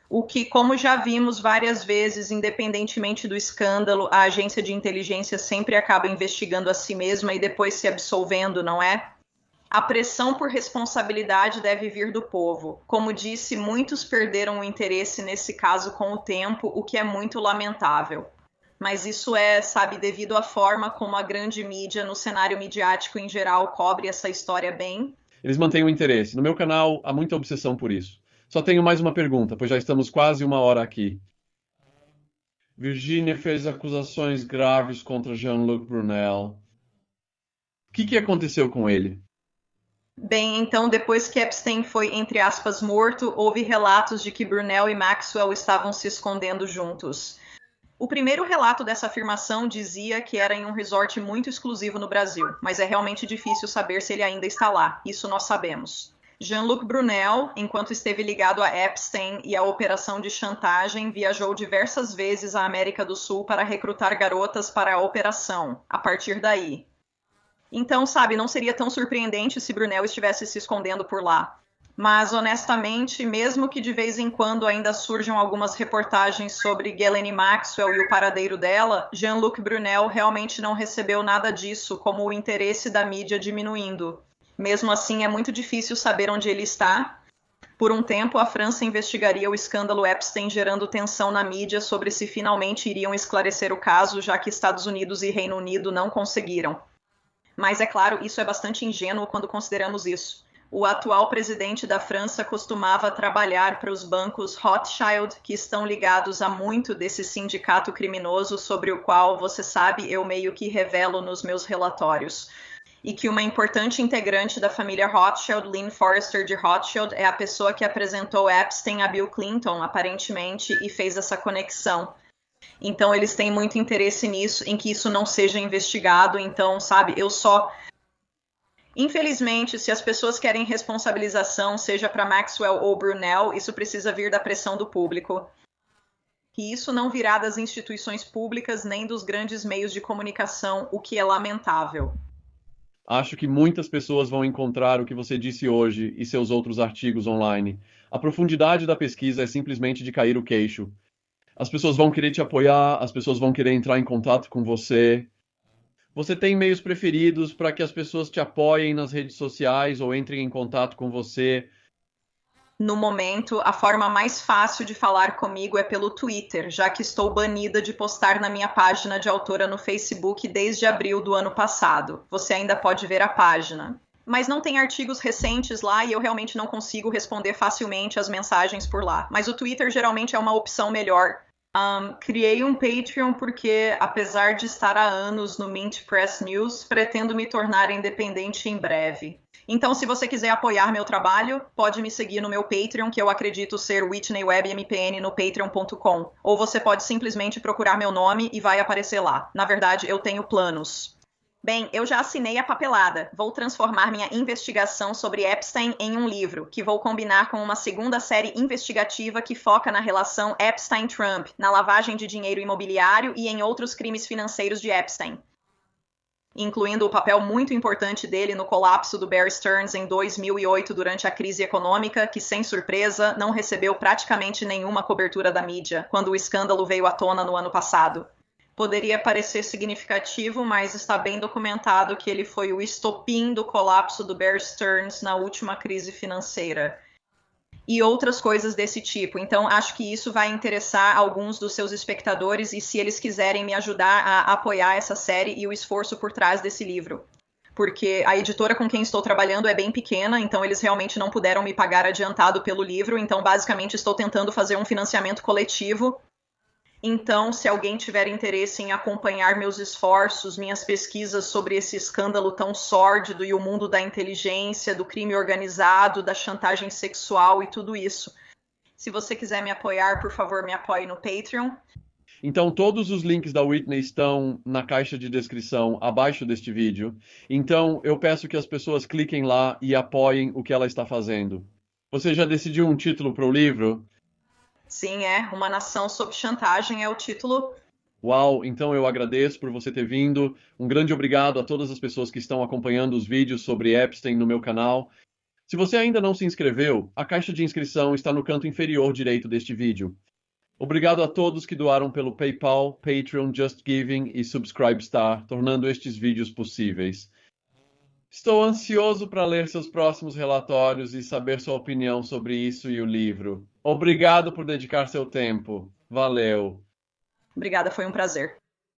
O que, como já vimos várias vezes, independentemente do escândalo, a agência de inteligência sempre acaba investigando a si mesma e depois se absolvendo, não é? A pressão por responsabilidade deve vir do povo. Como disse, muitos perderam o interesse nesse caso com o tempo, o que é muito lamentável. Mas isso é, sabe, devido à forma como a grande mídia, no cenário midiático em geral, cobre essa história bem. Eles mantêm o interesse. No meu canal há muita obsessão por isso. Só tenho mais uma pergunta, pois já estamos quase 1 hora aqui. Virginia fez acusações graves contra Jean-Luc Brunel. O que aconteceu com ele? Bem, então, depois que Epstein foi, entre aspas, morto, houve relatos de que Brunel e Maxwell estavam se escondendo juntos. O primeiro relato dessa afirmação dizia que era em um resort muito exclusivo no Brasil, mas é realmente difícil saber se ele ainda está lá, isso nós sabemos. Jean-Luc Brunel, enquanto esteve ligado a Epstein e à operação de chantagem, viajou diversas vezes à América do Sul para recrutar garotas para a operação, a partir daí. Então, sabe, não seria tão surpreendente se Brunel estivesse se escondendo por lá. Mas, honestamente, mesmo que de vez em quando ainda surjam algumas reportagens sobre Ghislaine Maxwell e o paradeiro dela, Jean-Luc Brunel realmente não recebeu nada disso, como o interesse da mídia diminuindo. Mesmo assim, é muito difícil saber onde ele está. Por um tempo, a França investigaria o escândalo Epstein, gerando tensão na mídia sobre se finalmente iriam esclarecer o caso, já que Estados Unidos e Reino Unido não conseguiram. Mas, é claro, isso é bastante ingênuo quando consideramos isso. O atual presidente da França costumava trabalhar para os bancos Rothschild, que estão ligados a muito desse sindicato criminoso sobre o qual, você sabe, eu meio que revelo nos meus relatórios. E que uma importante integrante da família Rothschild, Lynn Forrester de Rothschild, é a pessoa que apresentou Epstein a Bill Clinton, aparentemente, e fez essa conexão. Então, eles têm muito interesse nisso, em que isso não seja investigado. Então, sabe, Infelizmente, se as pessoas querem responsabilização, seja para Maxwell ou Brunel, isso precisa vir da pressão do público. E isso não virá das instituições públicas nem dos grandes meios de comunicação, o que é lamentável. Acho que muitas pessoas vão encontrar o que você disse hoje e seus outros artigos online. A profundidade da pesquisa é simplesmente de cair o queixo. As pessoas vão querer te apoiar, as pessoas vão querer entrar em contato com você. Você tem meios preferidos para que as pessoas te apoiem nas redes sociais ou entrem em contato com você? No momento, a forma mais fácil de falar comigo é pelo Twitter, já que estou banida de postar na minha página de autora no Facebook desde abril do ano passado. Você ainda pode ver a página. Mas não tem artigos recentes lá e eu realmente não consigo responder facilmente as mensagens por lá. Mas o Twitter geralmente é uma opção melhor. Criei um Patreon porque, apesar de estar há anos no Mint Press News, pretendo me tornar independente em breve. Então, se você quiser apoiar meu trabalho, pode me seguir no meu Patreon, que eu acredito ser Whitney Webb MPN no patreon.com. Ou você pode simplesmente procurar meu nome e vai aparecer lá. Na verdade, eu tenho planos. Bem, eu já assinei a papelada. Vou transformar minha investigação sobre Epstein em um livro, que vou combinar com uma segunda série investigativa que foca na relação Epstein-Trump, na lavagem de dinheiro imobiliário e em outros crimes financeiros de Epstein, incluindo o papel muito importante dele no colapso do Bear Stearns em 2008 durante a crise econômica, que, sem surpresa, não recebeu praticamente nenhuma cobertura da mídia, quando o escândalo veio à tona no ano passado. Poderia parecer significativo, mas está bem documentado que ele foi o estopim do colapso do Bear Stearns na última crise financeira. E outras coisas desse tipo. Então, acho que isso vai interessar alguns dos seus espectadores e se eles quiserem me ajudar a apoiar essa série e o esforço por trás desse livro. Porque a editora com quem estou trabalhando é bem pequena, então eles realmente não puderam me pagar adiantado pelo livro, então basicamente estou tentando fazer um financiamento coletivo. Então, se alguém tiver interesse em acompanhar meus esforços, minhas pesquisas sobre esse escândalo tão sórdido e o mundo da inteligência, do crime organizado, da chantagem sexual e tudo isso, se você quiser me apoiar, por favor, me apoie no Patreon. Então, todos os links da Whitney estão na caixa de descrição abaixo deste vídeo. Então, eu peço que as pessoas cliquem lá e apoiem o que ela está fazendo. Você já decidiu um título para o livro? Sim, Uma Nação Sob Chantagem é o título. Uau, então eu agradeço por você ter vindo. Um grande obrigado a todas as pessoas que estão acompanhando os vídeos sobre Epstein no meu canal. Se você ainda não se inscreveu, a caixa de inscrição está no canto inferior direito deste vídeo. Obrigado a todos que doaram pelo PayPal, Patreon, Just Giving e Subscribestar, tornando estes vídeos possíveis. Estou ansioso para ler seus próximos relatórios e saber sua opinião sobre isso e o livro. Obrigado por dedicar seu tempo. Valeu. Obrigada, foi um prazer.